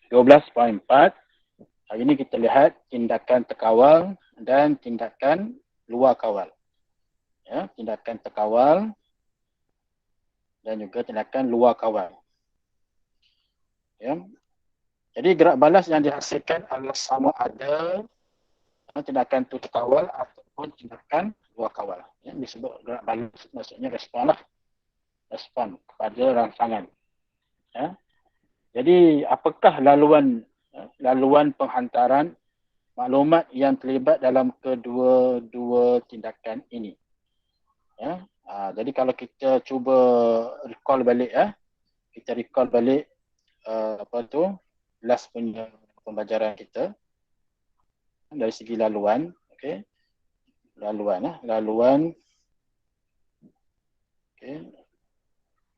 12.4. Hari ini kita lihat tindakan terkawal dan tindakan luar kawal. Ya, tindakan terkawal dan juga tindakan luar kawal. Ya. Jadi gerak balas yang dihasilkan adalah sama ada tindakan itu terkawal ataupun tindakan luar kawal. Ya, disebut gerak balas, maksudnya respon lah. Respon kepada rangsangan. Ya. Jadi apakah laluan penghantaran maklumat yang terlibat dalam kedua-dua tindakan ini? Ya. Jadi kalau kita cuba recall balik, kita recall balik last punya pembelajaran kita dari segi laluan, okey. Laluan. Okey.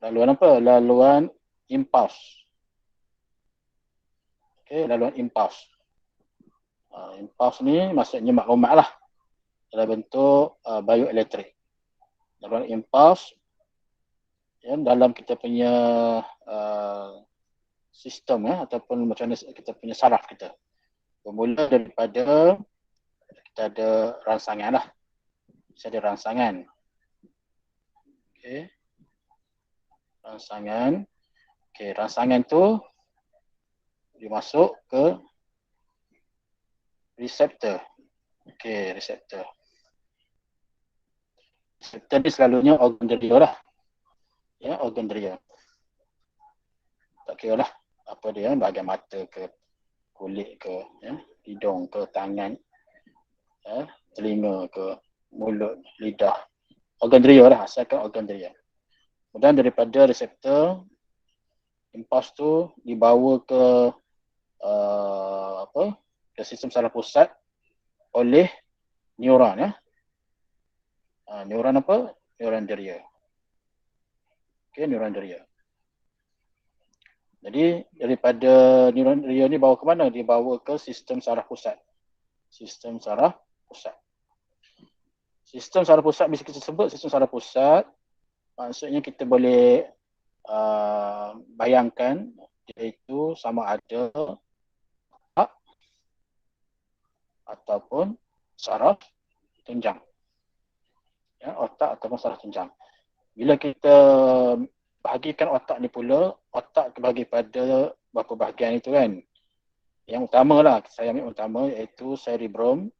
Laluan apa? Laluan impuls. Okey, laluan impuls. Impuls ni maksudnya maklumat lah dalam bentuk bioelektrik. Laluan impuls dalam kita punya sistem ataupun macam mana kita punya saraf kita. Bermula daripada kita ada rangsangan lah. Kita ada rangsangan. Okey. Rangsangan. Okey, rangsangan tu dimasuk ke reseptor. Okey, reseptor. Reseptor ni selalunya organ deria lah. Ya, organ deria. Tak kira lah apa dia, bahagian mata ke, kulit ke, hidung ke, tangan, telinga ke, mulut, lidah. Organ deria lah, asalkan organ deria. Kemudian daripada reseptor, impuls tu dibawa ke ke sistem saraf pusat oleh neuron. Neuron apa? Neuron deria. Okey, neuron deria. Jadi daripada neuron deria ni bawa ke mana? Dibawa ke sistem saraf pusat. Sistem saraf pusat. Sistem saraf pusat bisa kita sebut sistem saraf pusat. Maksudnya kita boleh bayangkan iaitu sama ada otak ataupun saraf tunjang. Ya, otak ataupun saraf tunjang. Bila kita bahagikan otak ni pula, otak terbahagi pada beberapa bahagian itu kan. Yang utama lah, saya ambil utama iaitu cerebrum.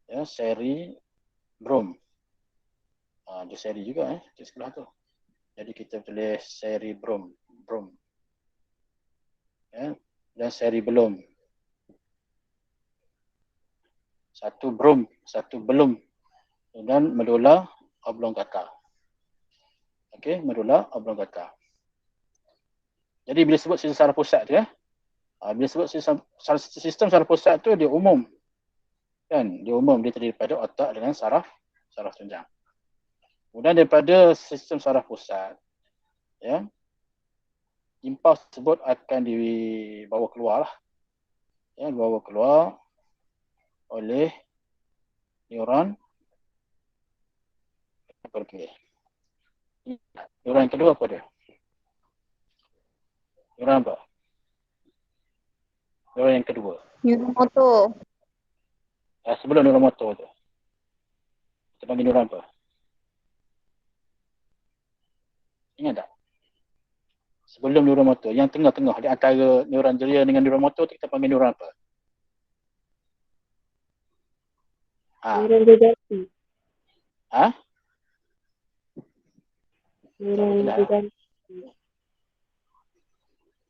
Ya, cerebrum. Ada seri juga di sebelah tu. Jadi kita tulis cerebrum. Ya, dan cerebellum. Satu belum. Dan medulla oblongata. Okey, medulla oblongata. Jadi bila sebut sistem saraf pusat tu bila sebut sistem saraf pusat tu dia umum. Kan? Dia umum, dia terdiri daripada otak dengan saraf tunjang. Kemudian daripada sistem saraf pusat, impuls tersebut akan dibawa keluar lah. Dibawa keluar oleh neuron. Neuron yang kedua apa dia? Neuron apa? Neuron yang kedua. Neuron motor. Sebelum neuron motor tu. Kita panggil neuron apa? Ingat tak? Sebelum neuron motor, yang tengah-tengah di antara neuron deria dengan neuron motor tu kita panggil neuron apa? Neuron gergasi. Neuron gergasi.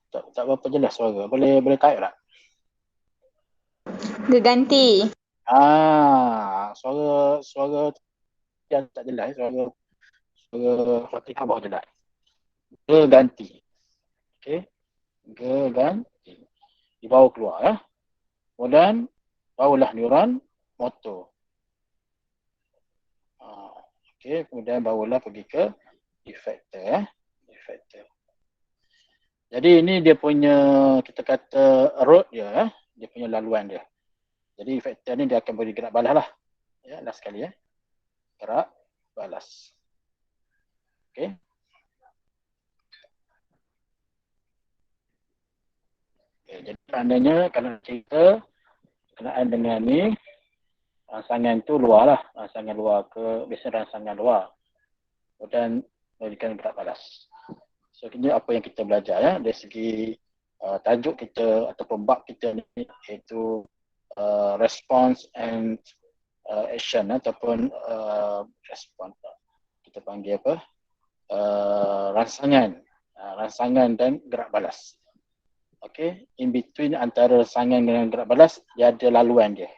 Tak berapa jelas suara. Boleh type tak? Gerganti. Suara yang tak jelas, suara Fatihah bawah jelas. Gerganti. Okey. Gerganti. Dibawa keluar Kemudian barulah neuron motor. Okey, kemudian barulah pergi ke effector effector. Jadi ini dia punya, kita kata road dia dia punya laluan dia. Jadi effector ni dia akan beri gerak balas lah. Last sekali gerak balas. Okey. Jadi Maknanya kalau kita kenaan dengan ni, rangsangan tu luar lah. Rangsangan luar ke, biasanya rangsangan luar. Dan memberikan gerak balas. So, ini apa yang kita belajar ya. Dari segi tajuk kita ataupun bab kita ni, iaitu response and action ataupun respon. Kita panggil apa? Rangsangan dan gerak balas. Okay, in between antara rangsangan dengan gerak balas, dia ada laluan dia.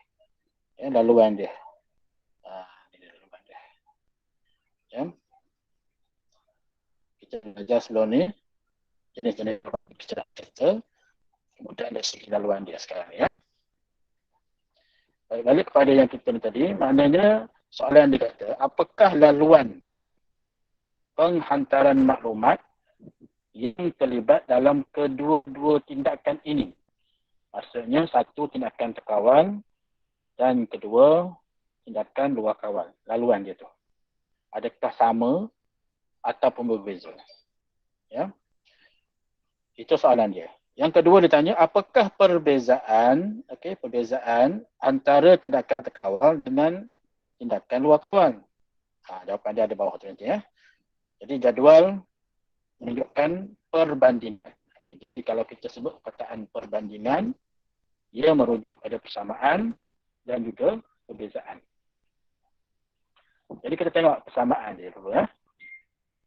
Ya, laluan dia. Ini laluan dia. Ya. Kita belajar sebelum ni jenis-jenis kecerdasan kita, kemudian dari segi laluan dia sekarang ya. Balik kepada yang kita ni tadi, maknanya soalan dia kata, apakah laluan penghantaran maklumat yang terlibat dalam kedua-dua tindakan ini? Maksudnya satu tindakan terkawal dan kedua tindakan luar kawal. Laluan dia tu. Adakah sama ataupun berbeza? Ya. Itu soalan dia. Yang kedua dia tanya, apakah perbezaan antara tindakan terkawal dengan tindakan luar kawal? Jawapan dia ada bawah tu nanti ya. Jadi jadual menunjukkan perbandingan. Jadi kalau kita sebut perkataan perbandingan, ia merujuk pada persamaan dan juga perbezaan. Jadi kita tengok persamaan dia dulu ya.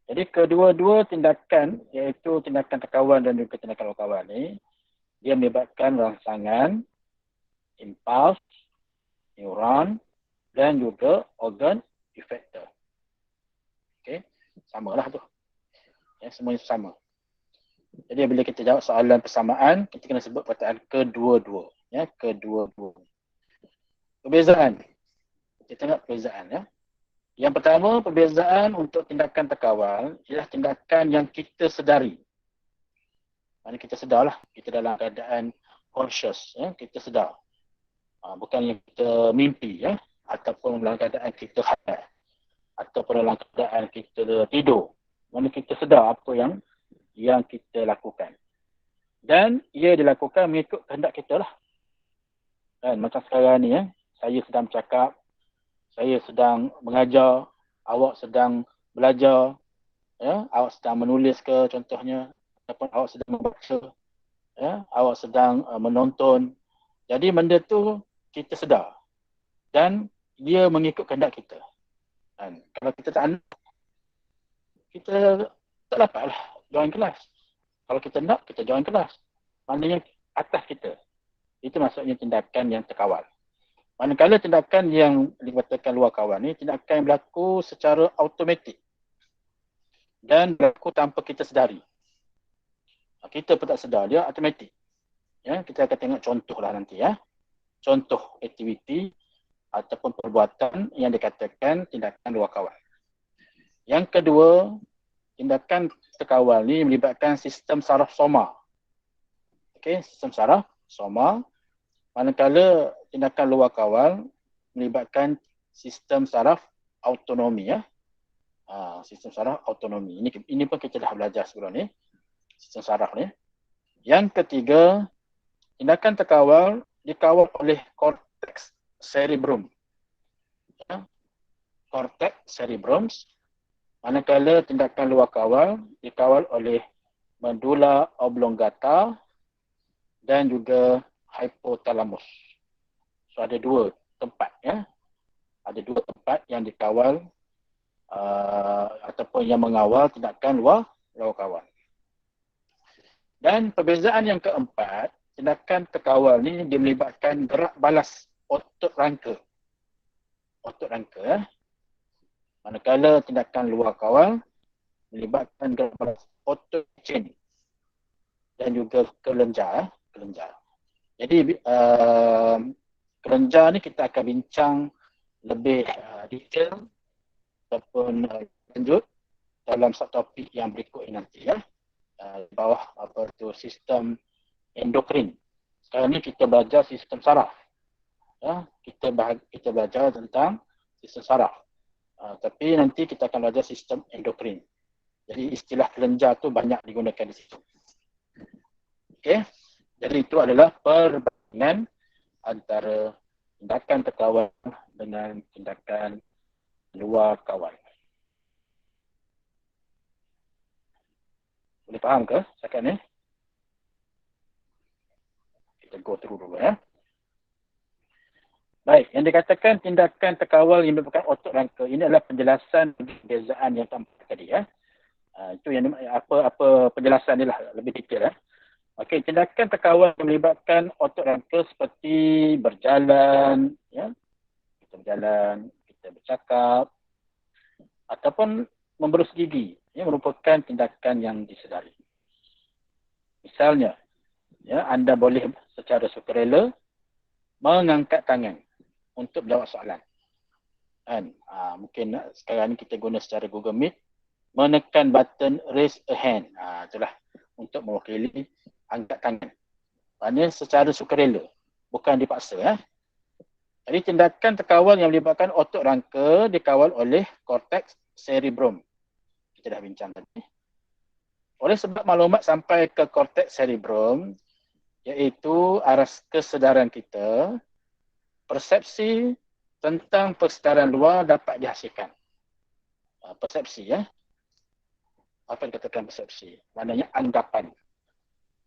Jadi kedua-dua tindakan, iaitu tindakan terkawal dan juga tindakan luar kawal ni, dia melibatkan rangsangan, impuls, neuron dan juga organ effector. Okey, samalah tu. Ya, semuanya sama. Jadi bila kita jawab soalan persamaan, kita kena sebut perkataan kedua-dua. Ya, kedua-dua. Perbezaan. Kita tengok perbezaan ya. Yang pertama, perbezaan untuk tindakan terkawal ialah tindakan yang kita sedari. Maksudnya kita sedarlah, kita dalam keadaan conscious, ya, kita sedar. Bukan yang kita mimpi ya, ataupun dalam keadaan kita khayal, ataupun dalam keadaan kita tidur. Maksudnya kita sedar apa yang kita lakukan. Dan ia dilakukan mengikut kehendak kita lah. Dan macam sekarang ni ya, saya sedang bercakap, saya sedang mengajar, awak sedang belajar, ya, awak sedang menulis ke contohnya, ataupun awak sedang membaca, ya, awak sedang menonton. Jadi benda tu kita sedar dan dia mengikut kehendak kita. Dan kalau kita tak nak, kita tak dapatlah join kelas. Kalau kita nak, kita join kelas. Maknanya atas kita. Itu maksudnya tindakan yang terkawal. Manakala tindakan yang dikatakan luar kawal ni, tindakan yang berlaku secara automatik dan berlaku tanpa kita sedari. Kita pun tak sedar, dia automatik. Ya, kita akan tengok contoh lah nanti ya. Contoh aktiviti ataupun perbuatan yang dikatakan tindakan luar kawal. Yang kedua, tindakan terkawal ni melibatkan sistem saraf soma. Okey, sistem saraf soma. Manakala tindakan luar kawal melibatkan sistem saraf autonomi ya. Sistem saraf autonomi. Ini pun kita dah belajar sebelum ni. Sistem saraf ni. Yang ketiga, tindakan terkawal dikawal oleh korteks cerebrum. Ya. Korteks cerebrum. Manakala tindakan luar kawal dikawal oleh medulla oblongata dan juga hypothalamus. So ada dua tempat ya. Ada dua tempat yang dikawal ataupun yang mengawal tindakan luar kawal. Dan perbezaan yang keempat, tindakan terkawal ni dia melibatkan gerak balas otot rangka. Otot rangka ya. Manakala tindakan luar kawal melibatkan gerak balas otot chain dan juga kelenjar. Jadi kelenjar ni kita akan bincang lebih detail ataupun lanjut dalam subtopik yang berikut ini nanti ya. Di bawah apa tu sistem endokrin. Sekarang ni kita belajar sistem saraf. Ya, kita belajar tentang sistem saraf. Tapi nanti kita akan belajar sistem endokrin. Jadi istilah kelenjar tu banyak digunakan di situ. Okey. Jadi itu adalah perbandingan antara tindakan terkawal dengan tindakan luar kawal. Boleh faham ke cakap ni? Kita go through dulu ya. Baik, yang dikatakan tindakan terkawal yang merupakan otot rangka, ini adalah penjelasan perbezaan yang tampak tadi ya. Itu yang apa penjelasan ni lah, lebih detail ya. Okey, tindakan terkawal yang melibatkan otot rangka seperti berjalan, ya, kita berjalan, kita bercakap, ataupun memberus gigi, ya, merupakan tindakan yang disedari. Misalnya, ya, anda boleh secara sukarela mengangkat tangan untuk menjawab soalan. Kan? Mungkin sekarang ni kita guna secara Google Meet, menekan button raise a hand. Itulah untuk mewakili angkat tangan. Maknanya secara sukarela, bukan dipaksa. Jadi tindakan terkawal yang melibatkan otot rangka dikawal oleh korteks cerebrum. Kita dah bincang tadi. Oleh sebab maklumat sampai ke korteks cerebrum, iaitu aras kesedaran kita, persepsi tentang persedaran luar dapat dihasilkan. Persepsi ya. Apa yang dikatakan persepsi? Maknanya anggapan.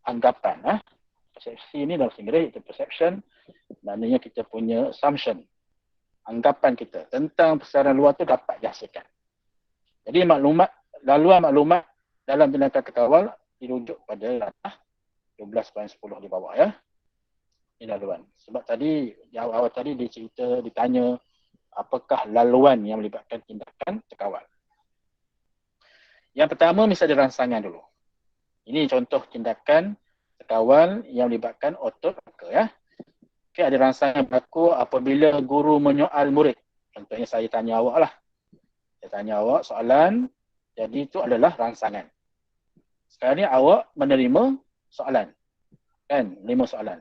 Anggapan. Persepsi ini dalam bahasa Inggeris itu perception. Maknanya kita punya assumption. Anggapan kita tentang persedaran luar itu dapat dihasilkan. Jadi laluan maklumat dalam tindakan terkawal dirujuk pada latah 12.10 di bawah ya. Ini laluan. Sebab tadi di awal tadi ditanya apakah laluan yang melibatkan tindakan terkawal. Yang pertama misalnya rangsangan dulu. Ini contoh tindakan terkawal yang melibatkan otot rangka ya. Okey, ada rangsangan berlaku apabila guru menyoal murid. Contohnya saya tanya awak lah. Saya tanya awak soalan, jadi itu adalah rangsangan. Sekarang ni awak menerima soalan. Kan? Menerima soalan.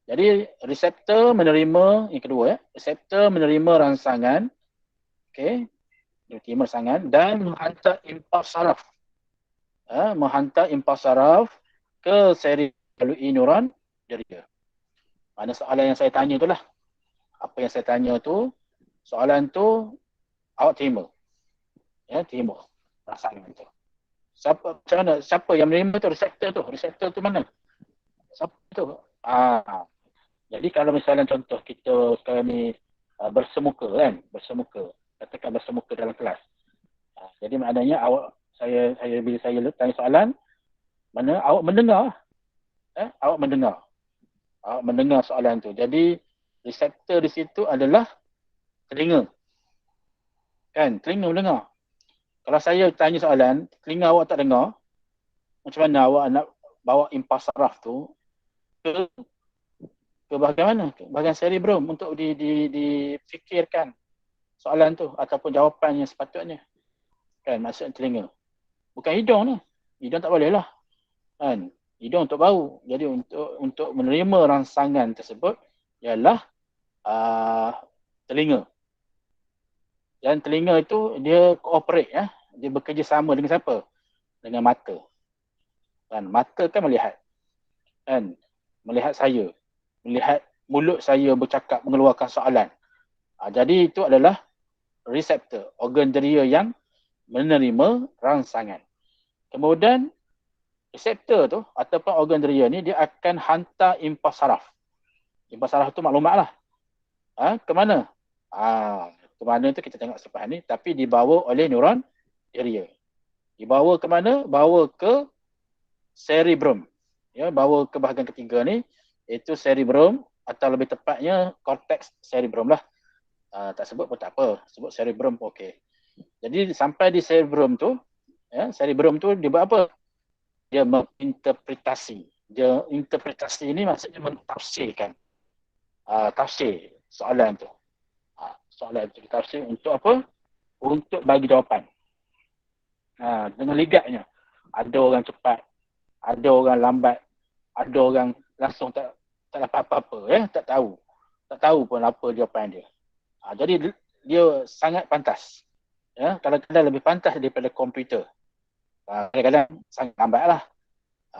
Jadi reseptor menerima, yang kedua ya, reseptor menerima rangsangan, okey, menerima rangsangan dan menghantar impuls saraf. Menghantar impuls saraf ke seri melalui neuron deria. Mana soalan yang saya tanya tu lah. Apa yang saya tanya tu, soalan tu awak terima. Ya, terima rangsangan tu. Siapa yang menerima tu? Reseptor tu. Reseptor tu mana? Siapa tu? Jadi kalau misalnya contoh kita sekarang ni bersemuka kan, bersemuka. Katakan bersemuka dalam kelas. Jadi maknanya saya bila saya tanya soalan, mana awak mendengar. Awak mendengar. Awak mendengar soalan tu. Jadi reseptor di situ adalah telinga. Kan, telinga mendengar. Kalau saya tanya soalan, telinga awak tak dengar, macam mana awak nak bawa impuls saraf tu ke bahagian mana? Ke bahagian cerebrum untuk difikirkan soalan tu ataupun jawapan yang sepatutnya. Kan, maksud telinga. Bukan hidung ni. Hidung tak boleh lah. Kan, hidung untuk bau. Jadi untuk menerima rangsangan tersebut ialah telinga. Dan telinga itu dia cooperate ya. Dia bekerjasama dengan siapa? Dengan mata. Kan, mata kan melihat. Kan, melihat saya. Melihat mulut saya bercakap mengeluarkan soalan. Jadi itu adalah reseptor, organ deria yang menerima rangsangan. Kemudian reseptor tu ataupun organ deria ni dia akan hantar impuls saraf. Impuls saraf tu maklumat lah. Ke mana? Ke mana tu kita tengok selepas ni, tapi dibawa oleh neuron deria. Dibawa ke mana? Bawa ke cerebrum. Ya, bawa ke bahagian ketiga ni, iaitu cerebrum atau lebih tepatnya korteks cerebrum lah. Tak sebut pun tak apa, sebut cerebrum pun okey. Jadi sampai di cerebrum tu, ya, cerebrum tu dia buat apa? Dia menginterpretasi. Dia interpretasi ni maksudnya mentafsirkan. Tafsir soalan tu. Soalan tu ditafsir untuk apa? Untuk bagi jawapan. Dengan ligatnya. Ada orang cepat, ada orang lambat, ada orang langsung tak dapat apa-apa ya, tak tahu pun apa jawapan dia. Jadi dia sangat pantas. Ya, kadang-kadang lebih pantas daripada komputer. Kadang-kadang sangat lambat lah.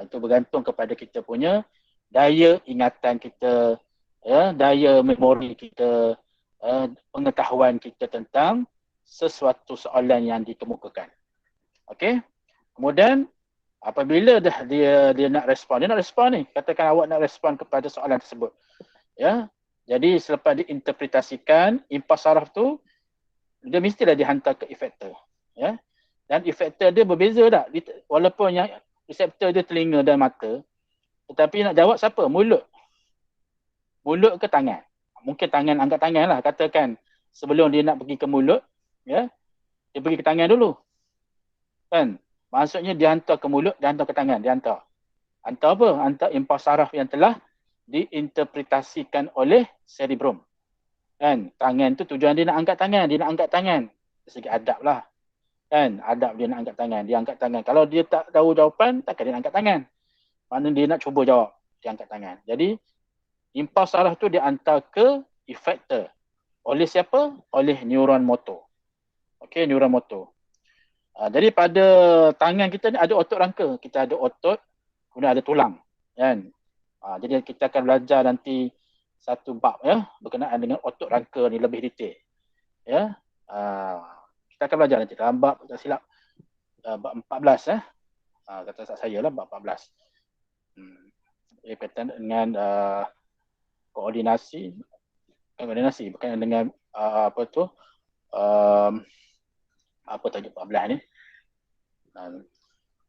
Itu bergantung kepada kita punya daya ingatan kita, ya, daya memori kita, pengetahuan kita tentang sesuatu soalan yang dikemukakan. Okey. Kemudian apabila dah dia nak respon ni, katakan awak nak respon kepada soalan tersebut. Ya. Jadi selepas diinterpretasikan, impas saraf tu dia mestilah dihantar ke efektor. Ya. Dan efektor dia berbeza tak? Walaupun yang reseptor dia telinga dan mata, tetapi nak jawab siapa? Mulut. Mulut ke tangan? Mungkin tangan, angkat tangan lah. Katakan sebelum dia nak pergi ke mulut, ya, dia pergi ke tangan dulu. Kan? Maksudnya dia hantar ke mulut, dia hantar ke tangan, dia hantar. Hantar apa? Hantar impas saraf yang telah diinterpretasikan oleh cerebrum. Kan? Tangan tu tujuan dia nak angkat tangan, Dari segi adab lah. Kan? Adab dia nak angkat tangan, dia angkat tangan. Kalau dia tak tahu jawapan, takkan dia nak angkat tangan. Mana dia nak cuba jawab, dia angkat tangan. Jadi impas saraf tu dia hantar ke efektor. Oleh siapa? Oleh neuron motor. Okey, neuron motor. Jadi pada tangan kita ni ada otot rangka, kita ada otot, kemudian ada tulang, kan? Jadi kita akan belajar nanti satu bab, ya, berkenaan dengan otot rangka ni lebih detail. Ya. Kita akan belajar nanti dalam bab, tak silap, bab 14, ya. Kata saya lah bab 14. Berkaitan dengan koordinasi berkaitan dengan apa tu? Apa tajuk 14 ni?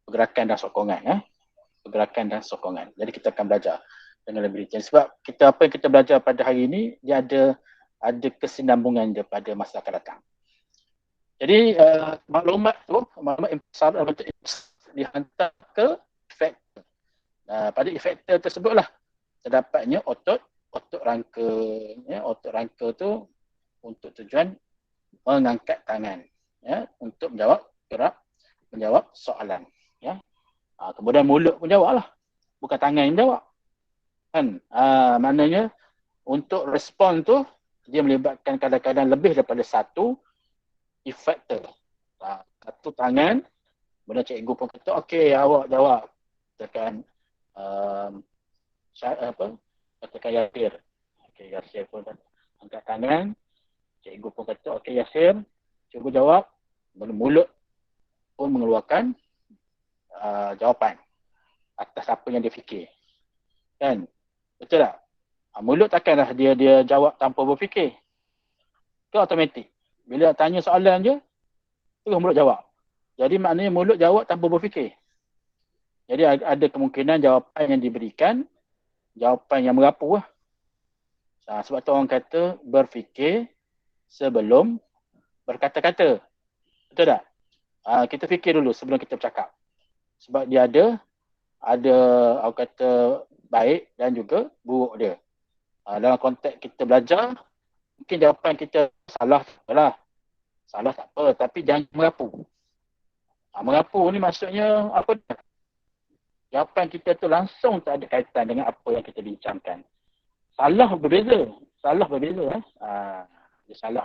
Pergerakan dan sokongan, ya. Pergerakan dan sokongan. Jadi kita akan belajar dengan lebih detail. Sebab apa yang kita belajar pada hari ini, dia ada kesinambungan dia pada masa akan datang. Jadi maklumat impas dihantar ke efektor. Pada efektor tersebutlah terdapatnya otot rangka. Ya, otot rangka tu untuk tujuan mengangkat tangan, ya, untuk menjawab soalan. Ya. Kemudian mulut pun jawab lah. Bukan tangan yang jawab. Kan? Maknanya untuk respon tu dia melibatkan kadang-kadang lebih daripada satu efektor. Satu tangan, kemudian cikgu pun kata, okey, awak jawab. Katakan katakan Yasir. Okey, Yasir pun angkat tangan. Cikgu pun kata, okey Yasir, cuba jawab. Mulut pun mengeluarkan jawapan atas apa yang dia fikir. Kan? Betul tak? Mulut takkanlah dia jawab tanpa berfikir. Itu automatik. Bila tanya soalan je, terus mulut jawab. Jadi maknanya mulut jawab tanpa berfikir. Jadi ada kemungkinan jawapan yang diberikan, jawapan yang merapu lah. Sebab tu orang kata berfikir sebelum berkata-kata. Betul tak? Kita fikir dulu sebelum kita bercakap. Sebab dia ada orang kata baik dan juga buruk dia. Dalam konteks kita belajar, mungkin jawapan kita salah lah. Salah tak apa, tapi jangan merapu. Merapu ni maksudnya apa? Jawapan kita tu langsung tak ada kaitan dengan apa yang kita bincangkan. Salah berbeza. Salah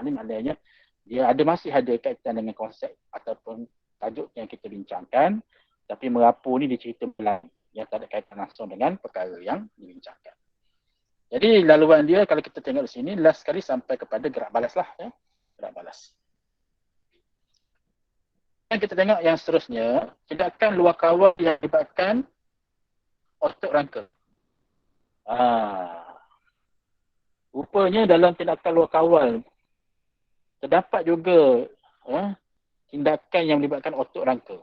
ni maknanya dia masih ada kaitan dengan konsep ataupun tajuk yang kita bincangkan, tapi merapu ni dia cerita lain yang tak ada kaitan langsung dengan perkara yang dibincangkan. Jadi laluan dia kalau kita tengok di sini last sekali sampai kepada gerak balas lah, ya. Gerak balas. Yang kita tengok yang seterusnya, tindakan luar kawal yang melibatkan otot rangka. Rupanya dalam tindakan luar kawal terdapat juga tindakan yang melibatkan otot rangka.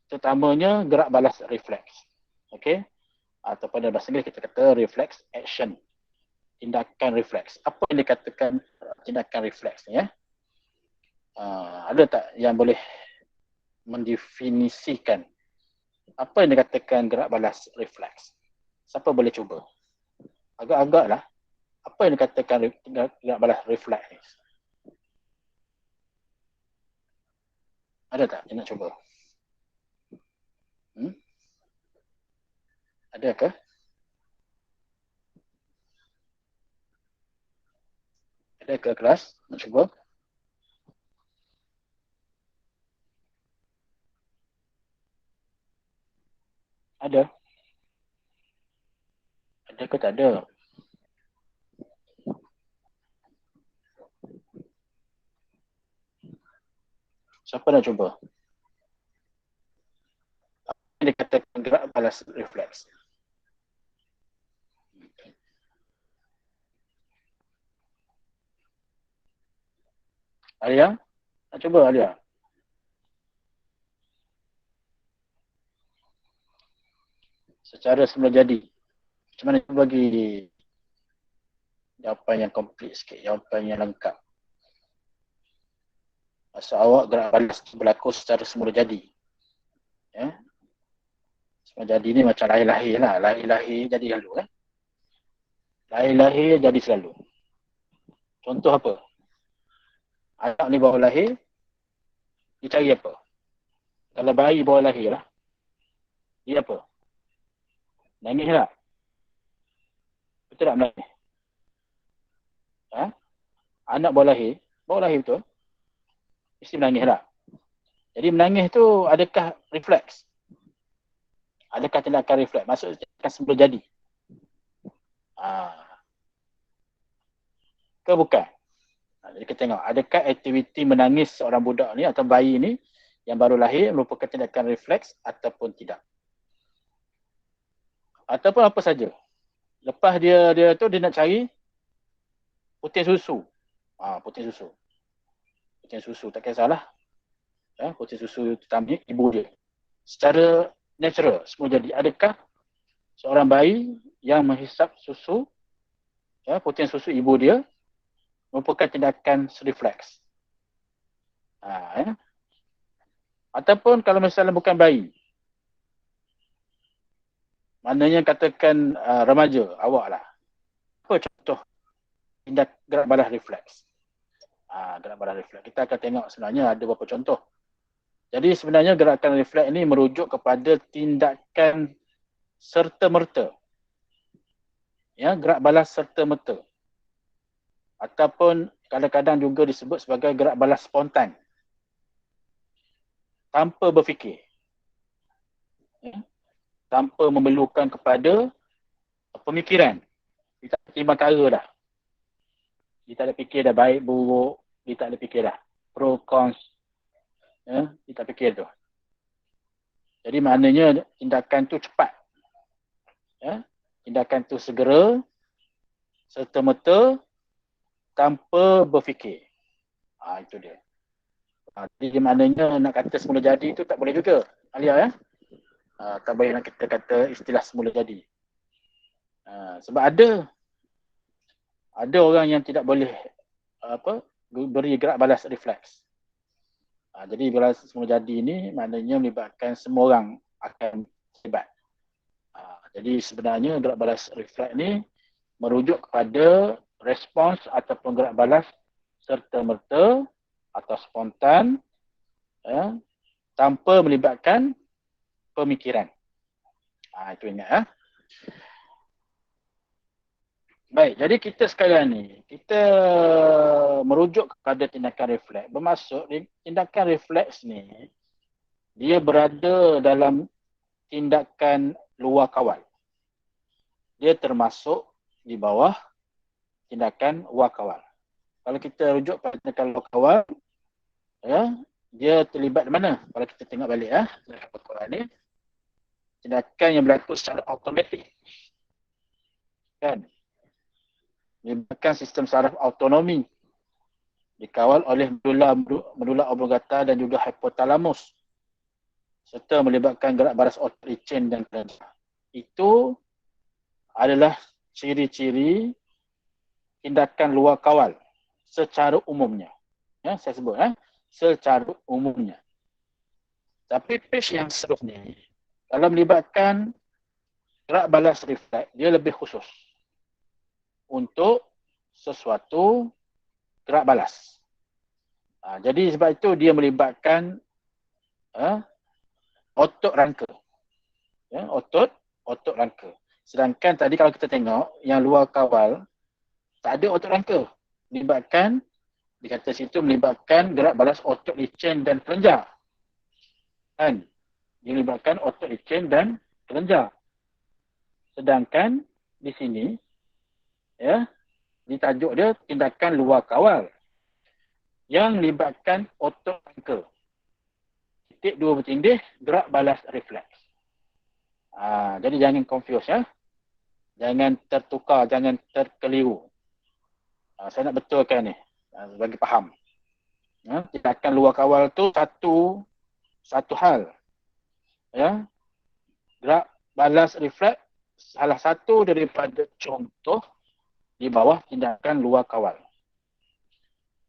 Terutamanya gerak balas refleks. Okey? Ataupun dalam bahasa Inggeris kita kata reflex action. Tindakan refleks. Apa yang dikatakan tindakan refleks ni, ya? Ada tak yang boleh mendefinisikan apa yang dikatakan gerak balas refleks? Siapa boleh cuba? Agak-agak lah. Apa yang dikatakan gerak balas refleks ni? Ada tak yang nak cuba? Ada ke? Ada ke kelas? Nak cuba? Ada? ke tak ada? Siapa nak cuba? Dia katakan gerak balas refleks. Alia? Nak cuba Alia? Secara semula jadi. Macam mana cuba bagi jawapan yang komplit sikit, jawapan yang lengkap. Maksud awak gerak balas berlaku secara semula jadi. Ya? Semula jadi ni macam lahir-lahir lah. Lahir-lahir jadi selalu. Lahir-lahir jadi selalu. Contoh apa? Anak ni baru lahir, dia cari apa? Kalau bayi baru lahir lah, dia apa? Nangis tak? Betul tak menangis? Ha? Anak baru lahir betul, mesti menangis tak? Jadi menangis tu adakah refleks? Adakah tindakan refleks? Maksudnya tindakan sebelum jadi. Ke bukan? Jadi kita tengok, adakah aktiviti menangis seorang budak ni atau bayi ni yang baru lahir merupakan tindakan refleks ataupun tidak? Ataupun apa saja. Lepas dia nak cari puting susu. Puting susu. Puting susu tak kisahlah. Puting susu ambil ibu dia. Secara natural semua jadi. Adakah seorang bayi yang menghisap susu, puting susu ibu dia merupakan tindakan refleks? Ataupun kalau misalnya bukan bayi, maknanya katakan remaja, awak lah. Apa contoh tindak gerak balas refleks? Gerak balas refleks. Kita akan tengok sebenarnya ada beberapa contoh. Jadi sebenarnya gerakan refleks ini merujuk kepada tindakan serta-merta. Ya, gerak balas serta-merta. Ataupun kadang-kadang juga disebut sebagai gerak balas spontan. Tanpa berfikir. Ya, tanpa memerlukan kepada pemikiran. Dia tak terima kara dah. Dia tak ada fikir dah baik, buruk. Dia tak ada fikir dah. Pro, cons. Dia tak fikir tu. Jadi maknanya tindakan tu cepat. Tindakan tu segera, serta-merta, tanpa berfikir. Itu dia. Jadi maknanya nak kata semula jadi tu tak boleh juga, Alia. Tak boleh nak kita kata istilah semula jadi. Sebab ada orang yang tidak boleh beri gerak balas refleks. Jadi balas semula jadi ni maknanya melibatkan semua orang akan terlibat. Jadi sebenarnya gerak balas refleks ni merujuk kepada respons ataupun gerak balas serta-merta atau spontan, tanpa melibatkan pemikiran. Itu ingat. Baik, jadi kita sekarang ni, kita merujuk kepada tindakan refleks. Bermaksud tindakan refleks ni, dia berada dalam tindakan luar kawal. Dia termasuk di bawah tindakan luar kawal. Kalau kita rujuk pada tindakan luar kawal, dia terlibat di mana? Kalau kita tengok balik, tindakan luar kawal ni, tindakan yang berlaku secara automatik. Kan? Melibatkan sistem saraf autonomi. Dikawal oleh medulla oblongata dan juga hipotalamus. Serta melibatkan gerak baras otot licin dan kelenjar. Itu adalah ciri-ciri tindakan luar kawal secara umumnya. Saya sebut, secara umumnya. Tapi page yang seterusnya, kalau melibatkan gerak balas refleks, dia lebih khusus untuk sesuatu gerak balas. Jadi sebab itu dia melibatkan otot rangka. Otot rangka. Sedangkan tadi kalau kita tengok yang luar kawal, tak ada otot rangka. Melibatkan, dikata situ melibatkan gerak balas otot licin dan kelenjar. Kan? Dia melibatkan otot licin dan kelenjar. Sedangkan di sini, ya, di tajuk dia tindakan luar kawal yang libatkan otot angka. Titik dua bertindih, gerak balas refleks. Jadi jangan confuse ya. Jangan tertukar, jangan terkeliru. Saya nak betulkan ni bagi faham. Tindakan luar kawal tu satu hal. Ya. Gerak balas refleks salah satu daripada contoh di bawah tindakan luar kawal.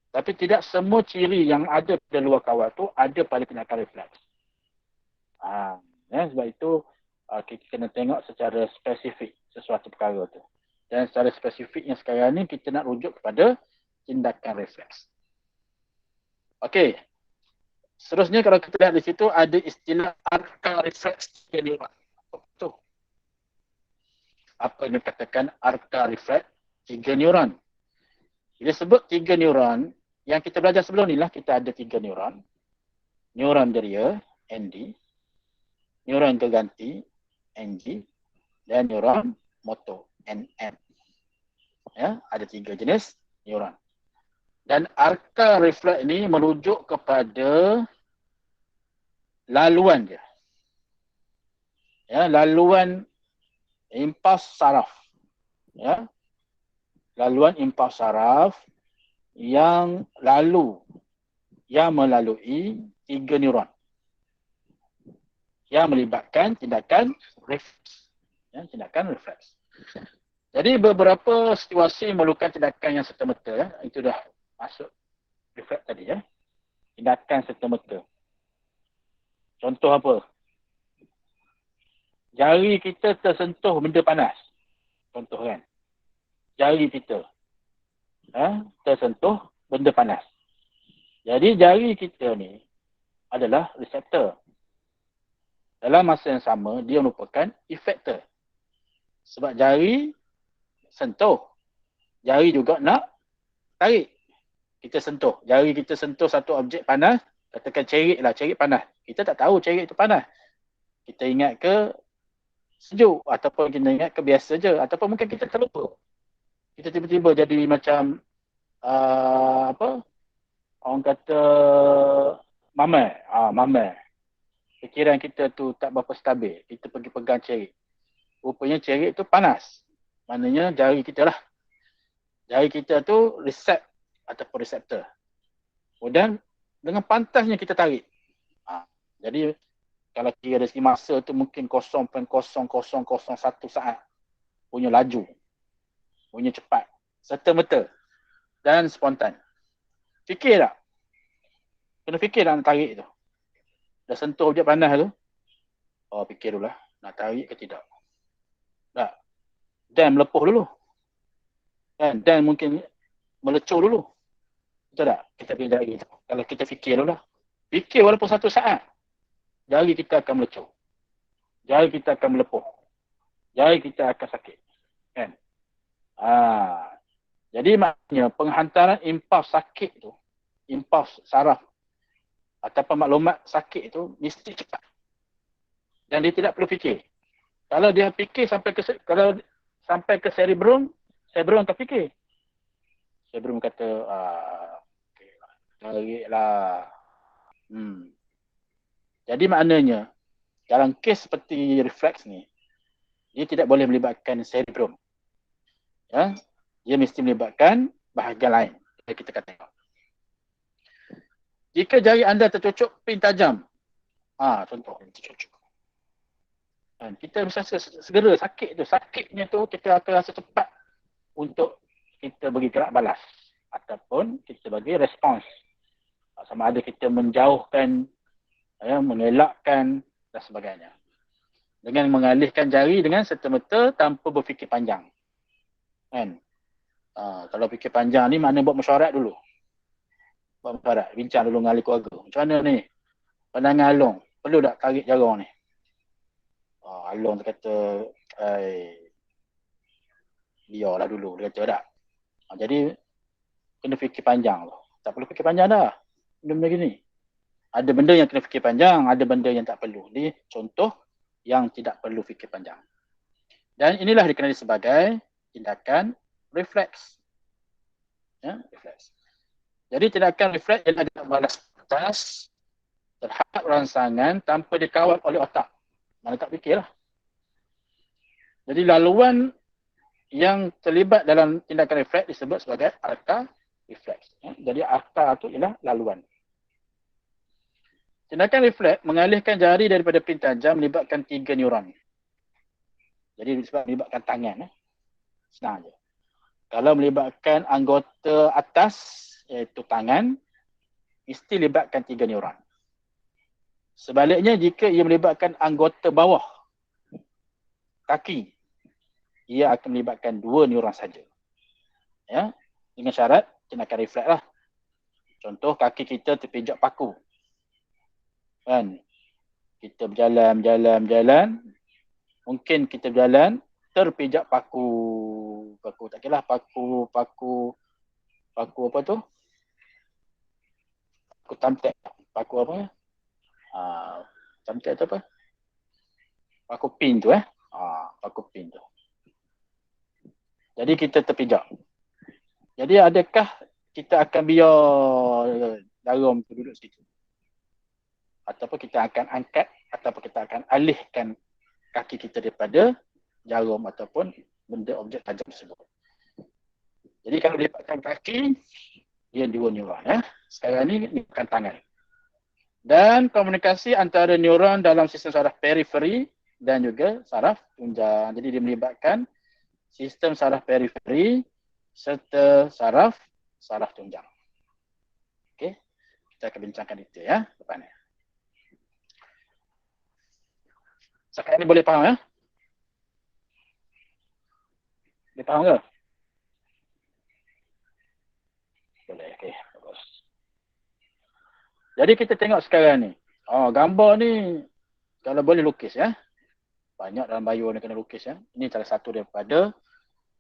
Tapi tidak semua ciri yang ada pada luar kawal tu ada pada tindakan refleks. Sebab itu kita kena tengok secara spesifik sesuatu perkara tu. Dan secara spesifiknya sekarang ni kita nak rujuk kepada tindakan refleks. Okey. Seterusnya kalau kita lihat di situ ada istilah arka refleks tiga neuron. Apa yang dikatakan arka refleks tiga neuron? Bila sebut tiga neuron, yang kita belajar sebelum ni lah kita ada tiga neuron. Neuron beria, ND. Neuron terganti, NG. Dan neuron motor, NM. Ya, ada tiga jenis neuron. Dan arka refleks ini merujuk kepada laluan dia. Ya, laluan impuls saraf. Ya. Laluan impuls saraf yang melalui tiga neuron yang melibatkan tindakan refleks. Ya, tindakan refleks. Jadi beberapa situasi memerlukan tindakan yang serta-merta. Ya. Itu dah masuk refleks tadi. Ya. Tindakan serta-merta. Contoh apa? Jari kita tersentuh benda panas. Contoh kan. Jari kita tersentuh benda panas. Jadi jari kita ni adalah reseptor. Dalam masa yang sama, dia merupakan efektor. Sebab jari sentuh. Jari juga nak tarik. Kita sentuh. Jari kita sentuh satu objek panas. Katakan cerik lah, cerik panas. Kita tak tahu cerik itu panas. Kita ingat ke sejuk ataupun kita ingat ke biasa je. Ataupun mungkin kita terlupa. Kita tiba-tiba jadi macam orang kata mamai. Fikiran kita tu tak berapa stabil. Kita pergi pegang cerik. Rupanya cerik tu panas. Maknanya jari kita lah. Jari kita tu ataupun reseptor. Kemudian dengan pantasnya kita tarik. Jadi kalau kira dari segi masa tu mungkin 0.0001 saat. Punya laju. Punya cepat. Serta-merta. Dan spontan. Fikir tak? Kena fikir tak nak tarik tu. Dah sentuh objek panas tu. Fikir dulu lah. Nak tarik ke tidak. Tak. Dan melepuh dulu. Dan mungkin melecur dulu. Betul tak? Kita pergi jari tu. Kalau kita fikir dulu lah. Fikir walaupun 1 saat. Jari kita akan melecur. Jari kita akan melepuh. Jari kita akan sakit. Kan? Jadi maknanya penghantaran impuls sakit tu, impuls saraf ataupun maklumat sakit tu mesti cepat. Dan dia tidak perlu fikir. Kalau dia fikir sampai ke cerebrum tak fikir. Cerebrum kata, tariklah. Jadi maknanya, dalam kes seperti refleks ni, dia tidak boleh melibatkan cerebrum. Ya, dia mesti melibatkan bahagian lain. Kita kata tengok. Jika jari anda tercucuk pin tajam, contoh tercucuk. Dan kita bisa segera sakit tu. Sakitnya tu kita akan rasa cepat untuk kita bagi gerak balas. Ataupun kita bagi respons. Sama ada kita menjauhkan, mengelakkan dan sebagainya. Dengan mengalihkan jari dengan serta-merta tanpa berfikir panjang. Kan? Kalau fikir panjang ni makna buat mesyuarat dulu. Buat mesyuarat, bincang dulu dengan ahli keluarga. Macam mana ni? Pandangan Along, perlu tak tarik jarang ni? Along dia kata, biarlah dulu, dia kata tak. Jadi, kena fikir panjang tu. Tak perlu fikir panjang dah. Benda-benda gini. Ada benda yang kena fikir panjang, ada benda yang tak perlu. Ni contoh yang tidak perlu fikir panjang. Dan inilah dikenali sebagai tindakan refleks. Ya, refleks. Jadi tindakan refleks ialah gerak balas atas terhadap rangsangan tanpa dikawal oleh otak. Mana tak fikirlah. Jadi laluan yang terlibat dalam tindakan refleks disebut sebagai arka refleks. Ya. Jadi arka itu ialah laluan. Tindakan refleks mengalihkan jari daripada pin tajam melibatkan 3 neuron. Jadi sebab melibatkan tangan. Senang je. Kalau melibatkan anggota atas iaitu tangan, mesti libatkan 3 neuron. Sebaliknya jika ia melibatkan anggota bawah, kaki, ia akan melibatkan 2 neuron saja. Ya, dengan syarat tindakan refleks lah. Contoh kaki kita terpijak paku. Kan? Kita berjalan. Mungkin kita berjalan terpijak paku. Paku tak kira lah. Paku apa tu? Paku tamtek. Paku apa ya? Tamtek tu apa? Paku pin tu paku pin tu. Jadi kita terpijak. Jadi adakah kita akan biar jarum tu duduk situ? Ataupun kita akan angkat ataupun kita akan alihkan kaki kita daripada jarum ataupun benda objek tajam tersebut. Jadi kalau lipatkan kaki, dia 2 neuron. Sekarang ni bukan tangan. Dan komunikasi antara neuron dalam sistem saraf periferi dan juga saraf tunjang. Jadi dia melibatkan sistem saraf periferi serta saraf tunjang. Okey, kita akan bincangkan itu ya depan ni. Sekarang ni boleh faham ya? Boleh faham ke? Boleh, okey. Bagus. Jadi kita tengok sekarang ni. Gambar ni kalau boleh lukis ya. Banyak dalam bio ni kena lukis ya. Ini salah satu daripada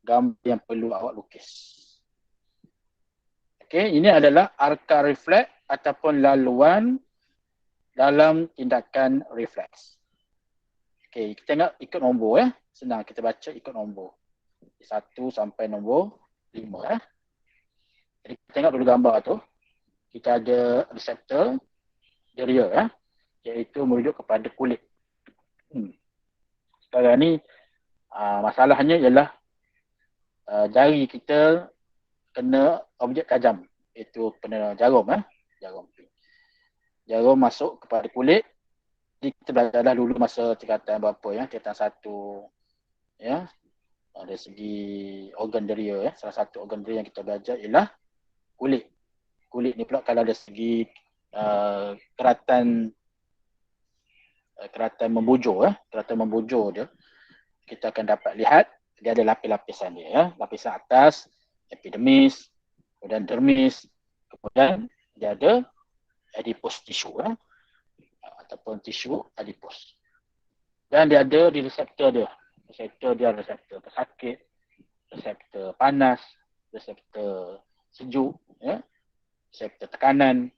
gambar yang perlu awak lukis. Okey, ini adalah arka refleks ataupun laluan dalam tindakan refleks. Okey, kita tengok ikut nombor ya. Senang kita baca ikut nombor. 1 sampai nombor 5 ya. Jadi kita tengok dulu gambar tu. Kita ada reseptor deria ya, iaitu merujuk kepada kulit. Sekarang ni masalahnya ialah jari kita kena objek tajam, iaitu kena jarum jarum masuk kepada kulit. Jadi kita belajar dulu masa tingkatan berapa ya, tingkatan 1 ya. Dari segi organ deria ya, salah satu organ deria yang kita belajar ialah kulit. Kulit ni pula kalau dari segi keratan membujur keratan membujur dia, kita akan dapat lihat dia ada lapis-lapisan dia ya. Lapisan atas epidermis, kemudian dermis, kemudian dia ada adipose tissue ataupun tisu adipose. Dan dia ada di reseptor dia. Reseptor pesakit, reseptor panas, reseptor sejuk ya, reseptor tekanan,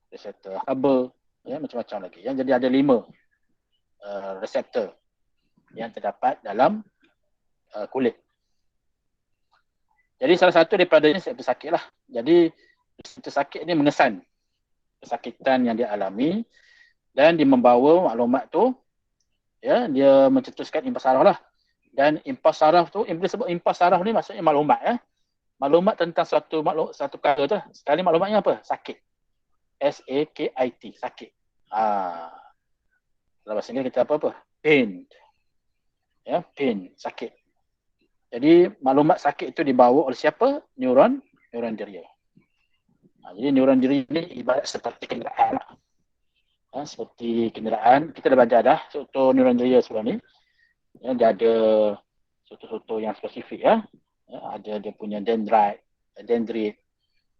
reseptor haba ya, macam-macam lagi ya. Jadi ada 5 reseptor yang terdapat dalam kulit. Jadi salah satu daripadanya reseptor sakit lah. Jadi reseptor sakit ni mengesan kesakitan yang dia alami dan dia membawa maklumat tu ya, dia mencetuskan impas saraf lah. Dan impas saraf tu, bila sebut impas saraf ni maksudnya maklumat ya. Maklumat tentang satu perkara tu. Sekali maklumatnya apa? Sakit. S-A-K-I-T, sakit. Dalam bahasa Inggeris kita apa? Pain. Ya, pain, sakit. Jadi maklumat sakit itu dibawa oleh siapa? Neuron deria. Jadi neuron deria ni ibarat seperti kenderaan lah. Seperti kenderaan, kita dah belajar dah struktur neuron deria sebelum ni. Ya, dia ada struktur yang spesifik ya. Ada dia punya dendrit,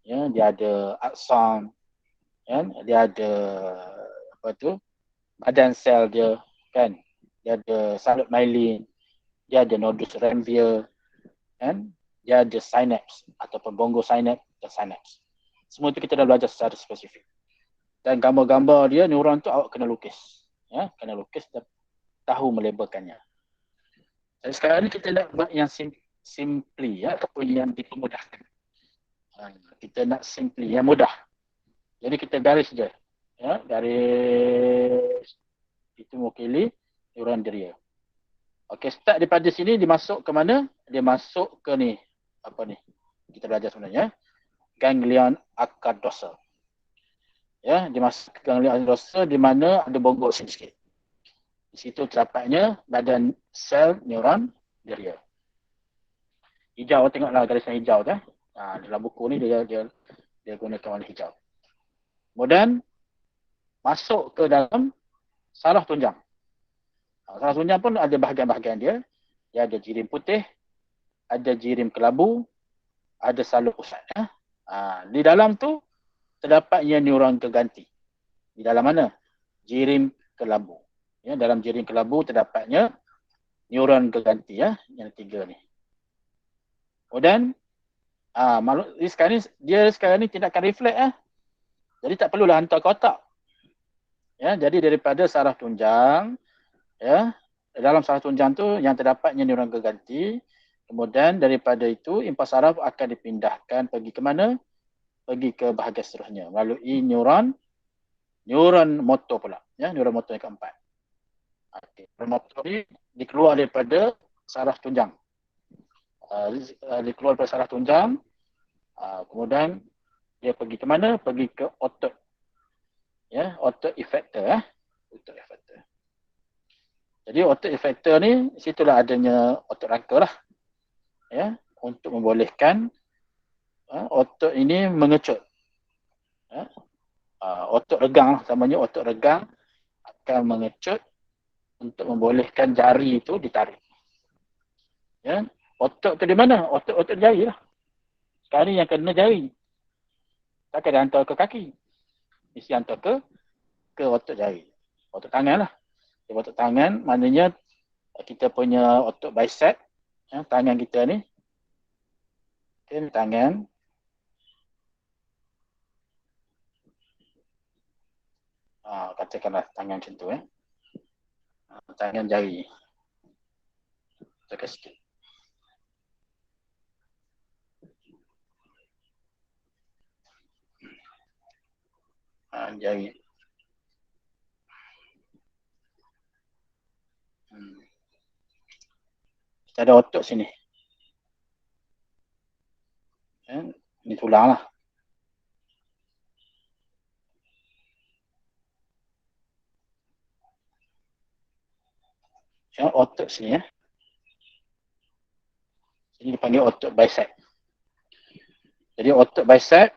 ya, dia ada akson, ya, dia ada badan sel dia kan, dia ada salut myelin, dia ada nodus Ranvier, kan, dia ada sinaps ataupun bongo sinaps dan sinaps. Semua itu kita dah belajar secara spesifik. Dan gambar-gambar dia neuron tu awak kena lukis, ya, kena lukis dan tahu melabelkannya. Jadi sekarang ni kita nak buat yang simply ya, ataupun yang dipermudahkan. Kita nak simply, yang mudah. Jadi kita garis je. Ya, garis itu mewakili neuron deria. Okey, start daripada sini dimasuk ke mana? Dia masuk ke ni. Apa ni? Kita belajar sebenarnya. Ganglion akar dorsal. Ya, dimasuk ke ganglion akar dorsal di mana ada bonggok sikit. Di situ terdapatnya badan sel neuron deria. Hijau, tengoklah garisan hijau tu. Dalam buku ni dia gunakan warna hijau. Kemudian masuk ke dalam saraf tunjang. Saraf tunjang pun ada bahagian-bahagian dia. Dia ada jirim putih, ada jirim kelabu, ada salur pusat. Di dalam tu terdapatnya neuron keganti. Di dalam mana? Jirim kelabu. Ya, dalam jirim kelabu terdapatnya neuron keganti ya, yang tiga ni. Kemudian dia sekarang ni tindakan refleks. Jadi tak perlulah hantar ke otak. Ya, jadi daripada saraf tunjang, ya, dalam saraf tunjang tu yang terdapatnya neuron keganti. Kemudian daripada itu impas saraf akan dipindahkan pergi ke mana? Pergi ke bahagian seterusnya melalui neuron motor pula. Ya, neuron motor yang keempat. Neuron motor ni dikeluar daripada saraf tunjang. Dikeluar daripada saraf tunjang. Kemudian dia pergi ke mana? Pergi ke otot. Ya, otot effector. Otot effector. Jadi otot effector ni, situlah adanya otot rangka lah. Ya, untuk membolehkan otot ini mengecut. Ya. Otot regang lah, namanya otot regang akan mengecut untuk membolehkan jari itu ditarik. Ya. Otot tu di mana? Otot jari lah. Sekarang ni yang kena jari. Takkan dia hantar ke kaki. Mesti hantar ke otot jari. Otot tangan lah. Otot tangan maknanya kita punya otot bicep. Ya, tangan kita ni. Okay, tangan. Katakanlah tangan macam tu. Tangan jari. Tekan sikit. Jari. Kita ada otot sini. Ini tulang lah. Otot sini. Ini dipanggil otot bicep. Jadi otot bicep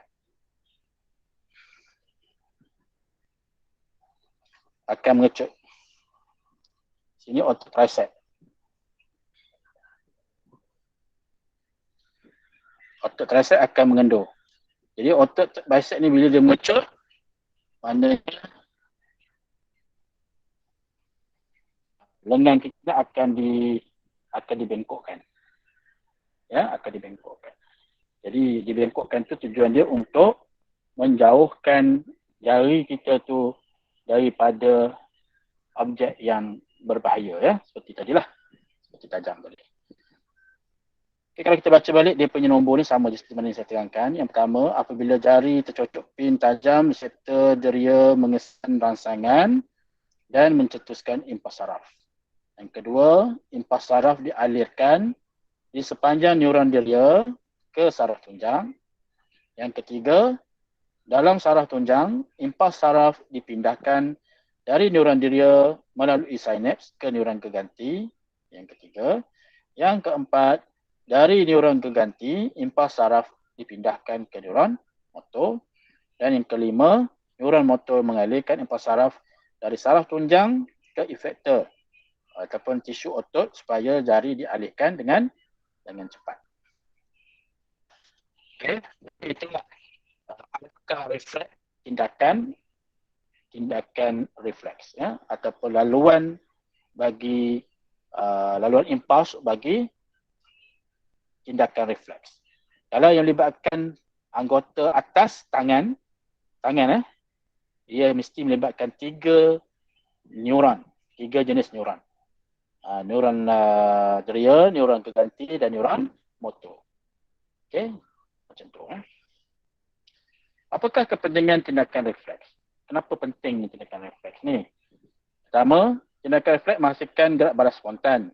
akan mengecut. Sini otot tricep. Otot tricep akan mengendur. Jadi otot bicep ni bila dia mengecut, maknanya lengan kita akan dibengkokkan. Ya, akan dibengkokkan. Jadi dibengkokkan tu tujuan dia untuk menjauhkan jari kita tu daripada objek yang berbahaya ya, seperti tadilah. Seperti tajam tadi. Okay, kalau kita baca balik dia punya nombor ni sama je seperti mana yang saya terangkan. Yang pertama, apabila jari tercocok pin tajam serta deria mengesan rangsangan dan mencetuskan impas saraf. Yang kedua, impas saraf dialirkan di sepanjang neuron deria ke saraf tunjang. Yang ketiga, dalam saraf tunjang, impas saraf dipindahkan dari neuron deria melalui sinaps ke neuron keganti. Yang ketiga. Yang keempat, dari neuron keganti, impas saraf dipindahkan ke neuron motor. Dan yang kelima, neuron motor mengalirkan impas saraf dari saraf tunjang ke efektor ataupun tisu otot supaya jari dialihkan dengan cepat. Okey, itulah apakah refleks tindakan refleks ya, ataupun laluan bagi laluan impuls bagi tindakan refleks. Kalau yang melibatkan anggota atas tangan dia mesti melibatkan tiga jenis neuron. Neuron deria, neuron keganti dan neuron motor. Okey, macam tu. Apakah kepentingan tindakan refleks? Kenapa penting tindakan refleks ni? Pertama, tindakan refleks menghasilkan gerak balas spontan.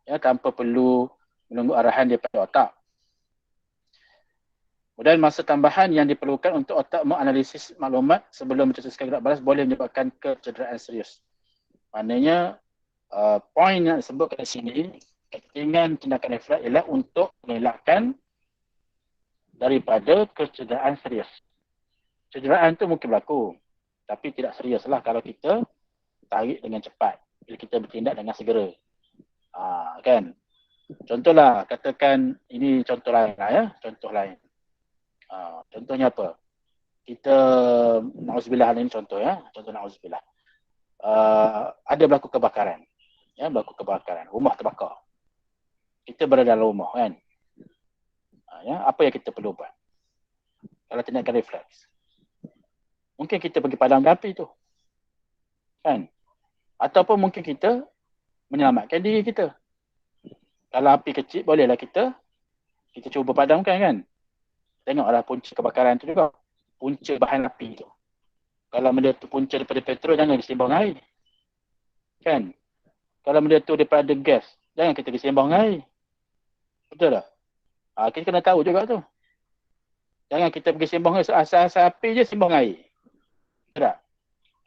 Ya, tanpa perlu menunggu arahan daripada otak. Kemudian masa tambahan yang diperlukan untuk otak menganalisis maklumat sebelum mencetuskan gerak balas boleh menyebabkan kecederaan serius. Maknanya, poin yang disebutkan di sini, kepentingan tindakan refleks ialah untuk mengelakkan daripada kecederaan serius. Cederaan tu mungkin berlaku, tapi tidak serius lah kalau kita tarik dengan cepat, bila kita bertindak dengan segera. Kan? Contohlah, katakan ini contoh lain lah ya, contoh lain. Contohnya apa? Kita, na'udzubillah ini contoh ya, contoh na'udzubillah. Ada berlaku kebakaran. Ya, berlaku kebakaran, rumah terbakar. Kita berada dalam rumah kan. Ya, apa yang kita perlu buat? Kalau tindakan refleks. Mungkin kita pergi padamkan api tu. Kan? Ataupun mungkin kita menyelamatkan diri kita. Kalau api kecil, bolehlah kita cuba padamkan kan. Tengoklah punca kebakaran tu juga. Punca bahan api tu. Kalau benda tu punca daripada petrol, jangan disembang air. Kan? Kalau benda tu daripada gas, jangan kita disembang air. Betul tak? Kita kena tahu juga tu. Jangan kita pergi sembang air, asal-asal api je sembang air. Betul tak?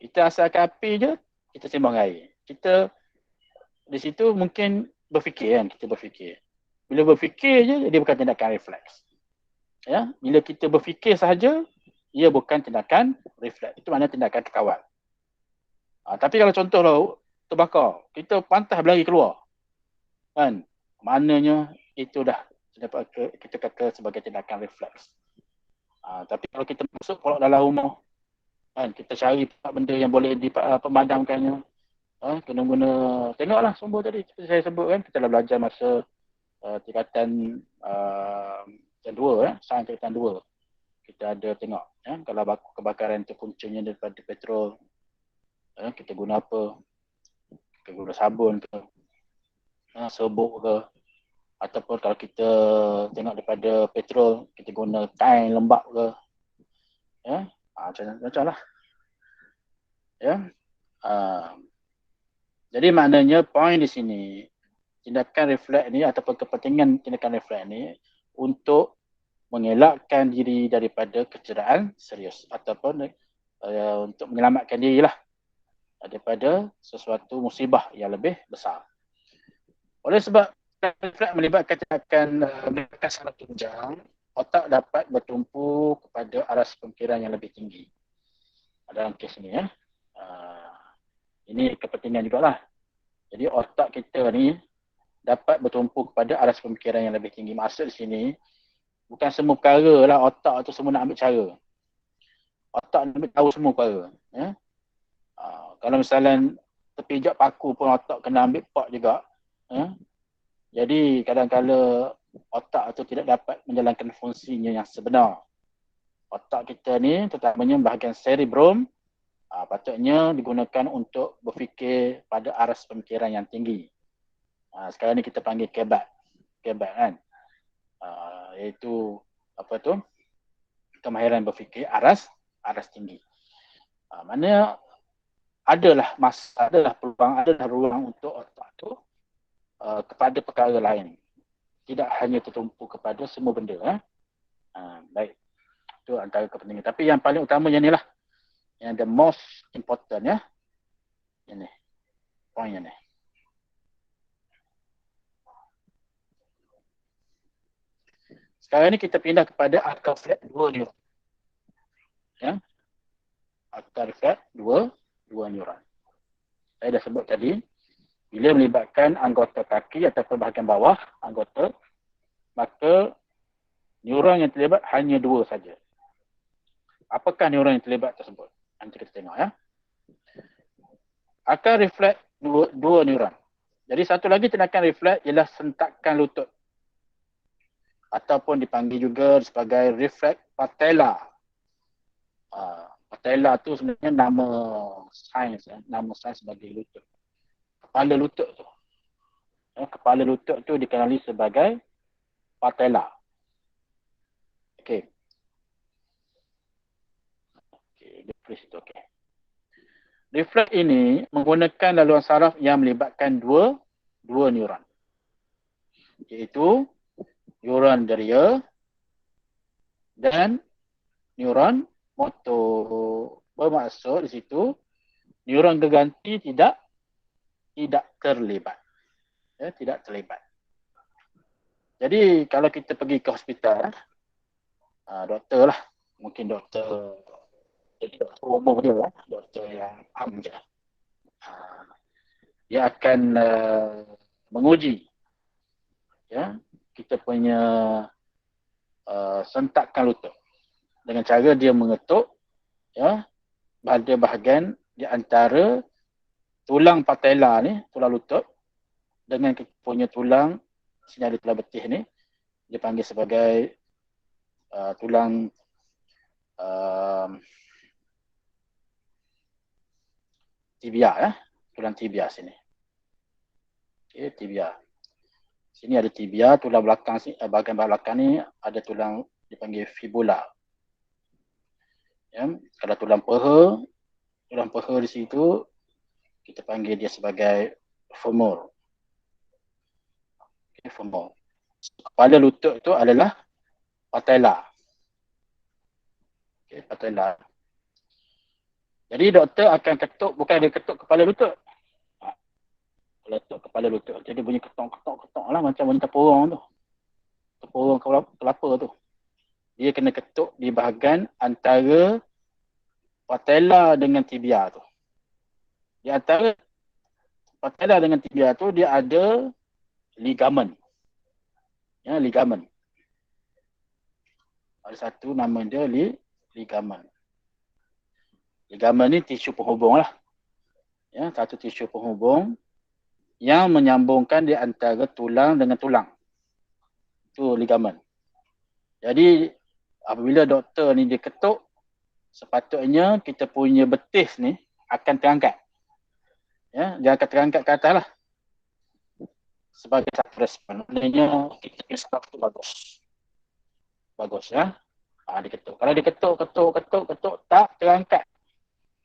Kita asalkan api je, kita sembang air. Kita di situ mungkin berfikir kan, kita berfikir. Bila berfikir je, dia bukan tindakan refleks. Ya, bila kita berfikir sahaja, ia bukan tindakan refleks. Itu maknanya tindakan kekawal. Tapi kalau contohlah terbakar, kita pantas berlari keluar. Kan? Maknanya itu dah kita kata sebagai tindakan refleks. Tapi kalau kita masuk pulak dalam rumah, kan, kita cari benda yang boleh dipemadamkannya. Kena guna, tengoklah sumber tadi seperti saya sebut kan, kita dah belajar masa tingkatan tingkatan 2, sains tingkatan 2. Kita ada tengok kalau kebakaran tu puncanya daripada petrol, kita guna apa? Kita guna sabun ke, serbuk ke, ataupun kalau kita tengok daripada petrol, kita guna kain lembap ke, macam lah. Jadi maknanya poin di sini, tindakan refleks ni ataupun kepentingan tindakan refleks ni untuk mengelakkan diri daripada kecederaan serius ataupun untuk menyelamatkan diri lah daripada sesuatu musibah yang lebih besar. Oleh sebab refleks melibatkan tindakan menekan saraf tunjang, otak dapat bertumpu kepada aras pemikiran yang lebih tinggi. Dalam kes ni ini kepentingan jugalah. Jadi otak kita ni dapat bertumpu kepada aras pemikiran yang lebih tinggi. Maksud di sini, bukan semua perkara lah otak tu semua nak ambil cara. Otak nak ambil tahu semua perkara. Kalau misalnya terpijak paku pun otak kena ambil part juga. Jadi kadang-kadang otak tu tidak dapat menjalankan fungsinya yang sebenar. Otak kita ni, terutamanya bahagian cerebrum, patutnya digunakan untuk berfikir pada aras pemikiran yang tinggi. Sekarang ni kita panggil kebat kan. Iaitu apa tu? Kemahiran berfikir aras tinggi. Maknanya adalah peluang, adalah ruang untuk otak tu kepada perkara lain. Tidak hanya tertumpu kepada semua benda. Baik. Itu antara kepentingan. Tapi yang paling utamanya ni lah. Yang the most important ya. Ini. Poinnya ni. Sekarang ni kita pindah kepada akar flat 2 neuron. Ya. Akar flat 2 neuron. Saya dah sebut tadi, bila melibatkan anggota kaki ataupun bahagian bawah anggota, maka neuron yang terlibat hanya 2 saja. Apakah neuron yang terlibat tersebut? Nanti kita tengok ya. Akar refleks 2 neuron. Jadi satu lagi tindakan refleks ialah sentakan lutut. Ataupun dipanggil juga sebagai refleks patella. Patella tu sebenarnya nama sains sebagai lutut. Kepala lutut tu. kepala lutut tu dikenali sebagai patella. Okey. Okey, reflex itu okey. Reflex ini menggunakan laluan saraf yang melibatkan dua neuron. Iaitu neuron deria dan neuron motor. Bermaksud di situ neuron gerganti tidak terlibat. Ya, tidak terlibat. Jadi kalau kita pergi ke hospital, doktor lah, mungkin doktor umum dia lah, doktor yang am je. Dia akan menguji ya kita punya sentakan lutut dengan cara dia mengetuk ya pada bahagian di antara tulang patella ni, tulang lutut dengan kita punya tulang sini ada tulang betih ni, dia panggil sebagai tulang tibia ya, tulang tibia sini. Okey, tibia. Sini ada tibia, tulang belakang sini, bahagian belakang ni ada tulang dipanggil fibula. Ya, kalau tulang peha di situ kita panggil dia sebagai femur. Okay, femur. Kepala lutut itu adalah patella. Okay, patella. Jadi doktor akan ketuk, bukan dia ketuk kepala lutut. Ketuk kepala lutut. Jadi bunyi ketok lah macam bunyi tepurung tu. Tepurung kelapa tu. Dia kena ketuk di bahagian antara patella dengan tibia tu. Di antara patella dengan tibia tu dia ada ligamen. Ya, ligamen. Ada satu nama dia ligamen. Ligamen ni tisu penghubung lah. Ya, satu tisu penghubung yang menyambungkan di antara tulang dengan tulang. Itu ligamen. Jadi apabila doktor ni dia ketuk, sepatutnya kita punya betis ni akan terangkat. Ya, dia akan terangkat ke atas lah. Sebagai satu respon. Maknanya kita punya saraf tu bagus. Bagus ya. Dia ketuk. Kalau dia ketuk, tak terangkat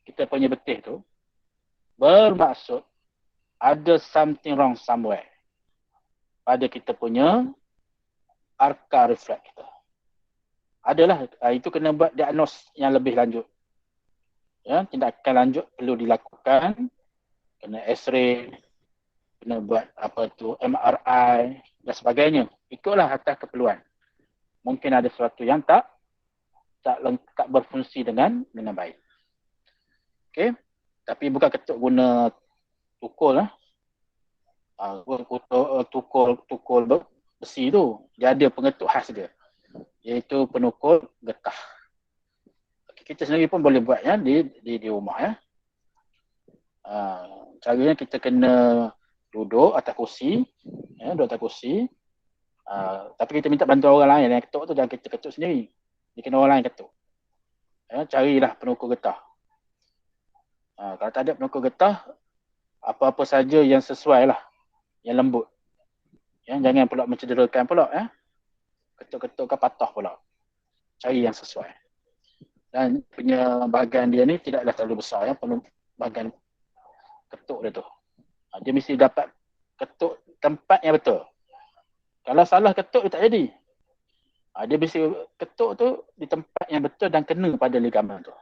kita punya betis tu, bermaksud ada something wrong somewhere pada kita punya arka refleks kita. Adalah, itu kena buat diagnos yang lebih lanjut. Ya, tindakan lanjut perlu dilakukan, kena x-ray, kena buat apa tu MRI dan sebagainya. Ikutlah atas keperluan. Mungkin ada sesuatu yang tak berfungsi dengan baik. Okey. Tapi bukan ketuk guna tukul lah. Tukul besi tu, dia ada pengetuk khas dia, iaitu penukul getah. Kita sendiri pun boleh buat ya di rumah ya. Caranya kita kena duduk atas kursi, ya, duduk atas kursi. Tapi kita minta bantuan orang lain yang ketuk tu, jangan kita ketuk sendiri. Dia kena orang lain ketuk. Ya, carilah penukul getah. Kalau tak ada penukul getah, apa-apa saja yang sesuai lah, yang lembut. Ya, jangan pula mencederakan pula ya. Ketuk-ketuk ke patah pula. Cari yang sesuai. Dan punya bahagian dia ni tidaklah terlalu besar ya, bahagian ketuk dia tu. Dia mesti dapat ketuk tempat yang betul. Kalau salah ketuk dia tak jadi. Dia mesti ketuk tu di tempat yang betul dan kena pada ligamen tu.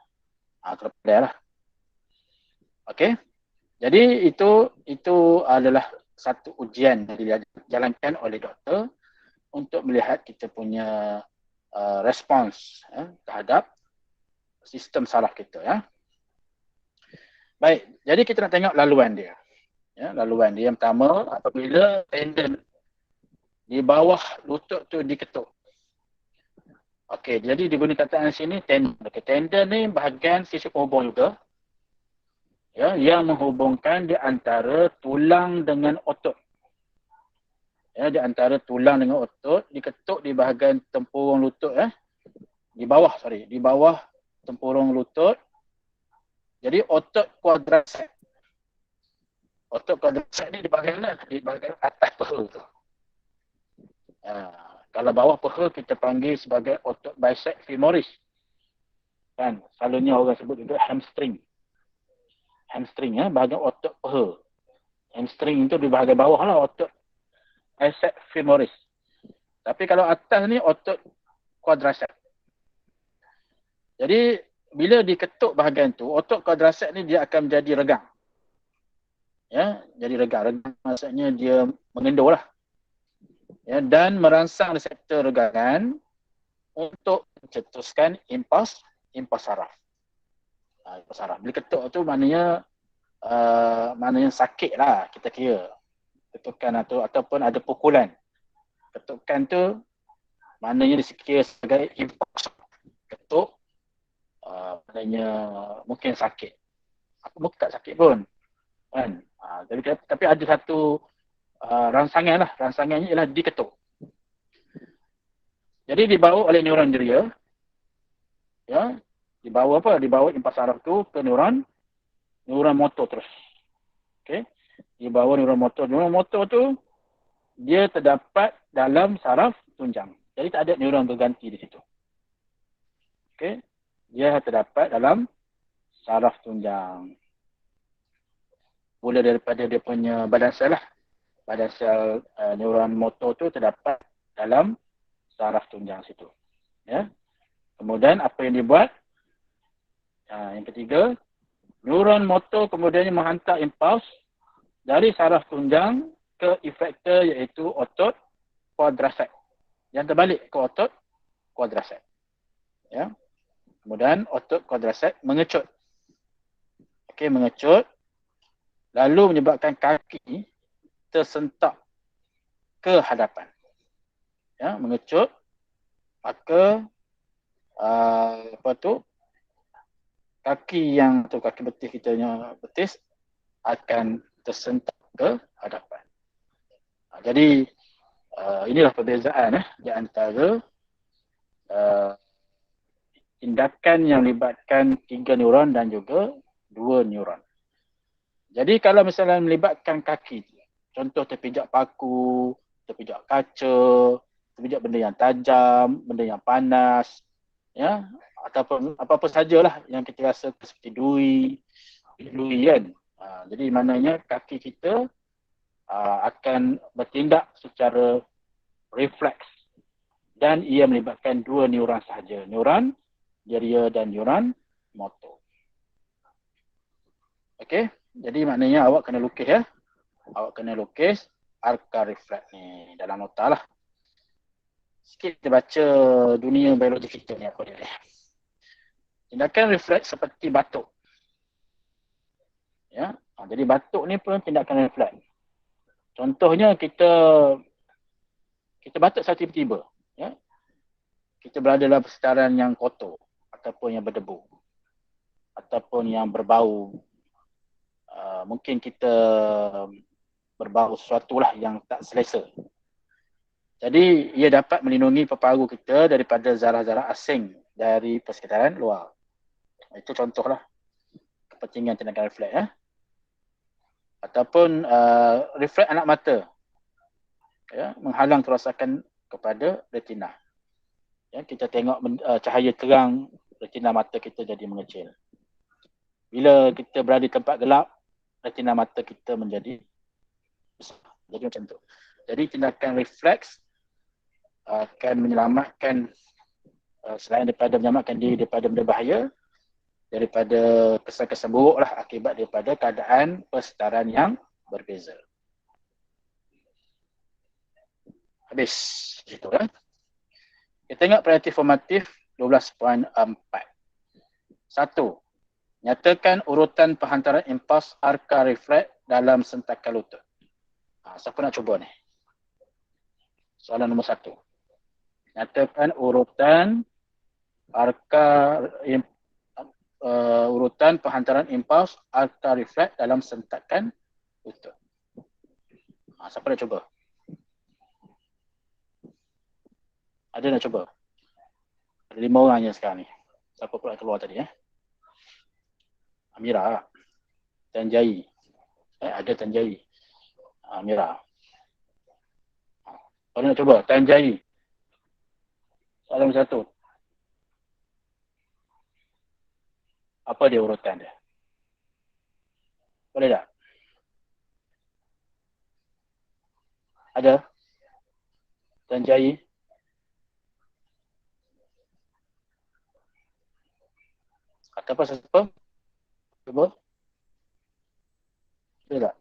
Kalau pandai lah. Okey. Jadi itu adalah satu ujian yang dijalankan oleh doktor untuk melihat kita punya respons terhadap sistem saraf kita ya. Baik, jadi kita nak tengok laluan dia. Ya, laluan dia yang pertama apabila tendon di bawah lutut tu diketuk. Okey, jadi digunakan kataan sini tendon. Okay, tendon ni bahagian tisu penghubung juga. Ya, yang menghubungkan di antara tulang dengan otot. Ya, di antara tulang dengan otot diketuk di bahagian tempurung lutut di bawah tempurung lutut. Jadi otot quadriceps. Otot quadriceps ni di bahagian mana? Di bahagian atas peha tu. Kalau bawah peha kita panggil sebagai otot bicep femoris. Kan, selalunya orang sebut juga hamstring. Hamstring bahagian otot peha. Hamstring itu di bahagian bawah lah otot bicep femoris. Tapi kalau atas ni otot quadriceps. Jadi bila diketuk bahagian tu, otot quadriceps ni dia akan menjadi regang. Ya, jadi regang. Regang maksudnya dia mengendur lah. Ya, dan merangsang reseptor regangan untuk mencetuskan impuls saraf. Impuls saraf. Bila ketuk tu maknanya sakit lah kita kira. Ketukan ataupun ada pukulan. Ketukan tu maknanya dikira sebagai impuls. Ketuk maknanya mungkin sakit. Mungkin tak sakit pun. Kan? Tapi ada satu rangsangan lah. Rangsangannya ialah diketuk. Jadi dibawa oleh neuron jeria. Ya, dibawa apa? Dibawa impuls saraf tu ke neuron motor terus. Okey. Dibawa neuron motor. Neuron motor tu dia terdapat dalam saraf tunjang. Jadi tak ada neuron berganti di situ. Okey. Dia terdapat dalam saraf tunjang. Mula daripada dia punya badan sel lah. Badan sel neuron motor tu terdapat dalam saraf tunjang situ. Ya. Kemudian apa yang dibuat? Yang ketiga, neuron motor kemudiannya menghantar impuls dari saraf tunjang ke efektor iaitu otot quadriceps. Yang terbalik ke otot quadriceps. Ya. Kemudian otot quadriceps mengecut. Okey, mengecut lalu menyebabkan kaki tersentak ke hadapan. Ya, mengecut maka kaki betis kita betis akan tersentak ke hadapan. Jadi inilah perbezaan di antara tindakan yang melibatkan 3 neuron dan juga 2 neuron. Jadi kalau misalnya melibatkan kaki, contoh terpijak paku, terpijak kaca, terpijak benda yang tajam, benda yang panas, ya, ataupun apa-apa sajalah yang kita rasa seperti duri kan. Jadi maknanya kaki kita akan bertindak secara refleks dan ia melibatkan 2 neuron sahaja, neuron jeria dan neuron motor. Okey, jadi maknanya awak kena lukis ya. Awak kena lukis arka refleks ni dalam nota lah. Sikit kita baca dunia biologi kita ni apa dia. Tindakan refleks seperti batuk. Ya, jadi batuk ni pun tindakan refleks. Contohnya kita batuk secara tiba-tiba, ya. Kita berada dalam persekitaran yang kotor ataupun yang berdebu ataupun yang berbau. Mungkin kita berbau sesuatu lah yang tak selesa. Jadi ia dapat melindungi paru-paru kita daripada zarah-zarah asing dari persekitaran luar. Itu contohlah kepentingan tindakan refleks ya. Ataupun refleks anak mata. Ya, menghalang kerosakan kepada retina. Ya, kita tengok cahaya terang, retina mata kita jadi mengecil. Bila kita berada di tempat gelap, retina mata kita menjadi besar. Jadi macam tu. Jadi tindakan refleks akan menyelamatkan selain daripada menyelamatkan diri daripada benda bahaya, daripada kesan-kesan buruk lah akibat daripada keadaan persekitaran yang berbeza. Habis. Itu kan. Kita tengok perhati formatif 12.4. 1. Nyatakan urutan penghantaran impuls arka refleks dalam sentakan lutut. Siapa nak cuba ni? Soalan nombor 1. Nyatakan urutan urutan penghantaran impuls arka refleks dalam sentakan lutut. Siapa nak cuba? Ada nak cuba? Ada 5 orang je sekarang ni. Siapa pula keluar tadi ya? Amira dan Jai. Ada tanjai. Merah. Kalau nak cuba, tanjai. Soalan satu. Apa dia urutan dia? Boleh tak? Ada? Tanjai. Kata apa siapa? Cuba. Boleh tak?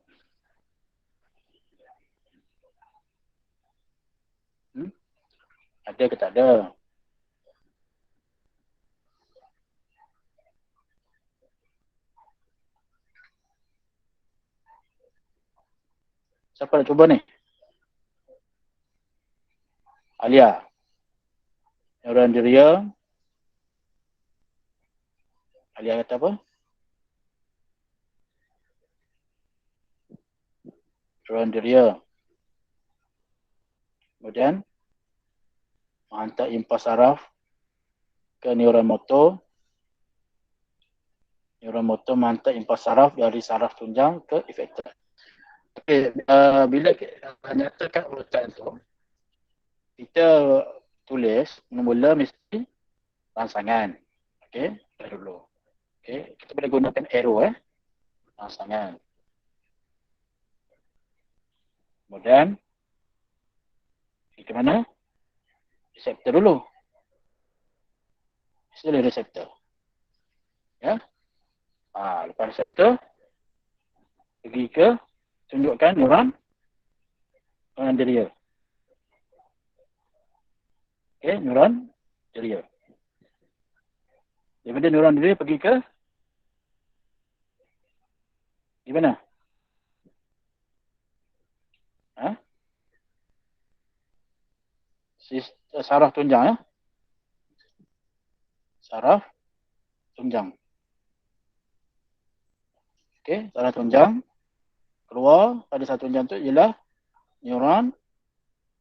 Ada ke tak ada? Siapa nak cuba ni? Alia. Neuron diria. Alia kata apa? Neuron diria. Kemudian menghantar impas saraf ke neuron motor. Neuron motor menghantar impas saraf dari saraf tunjang ke efektor. Okey, bila kita nyatakan urutan tu, kita tulis mula mesti rangsangan. Okey, dulu. Okey, kita boleh gunakan arrow rangsangan. Kemudian ke mana? Reseptor dulu. Sila reseptor. Ya. Lepas reseptor pergi ke tunjukkan neuron diria. Okey, neuron diria. Daripada neuron diria pergi ke di mana? Saraf tunjang ya. Saraf tunjang. Okey, saraf tunjang keluar pada saraf tunjang tu ialah neuron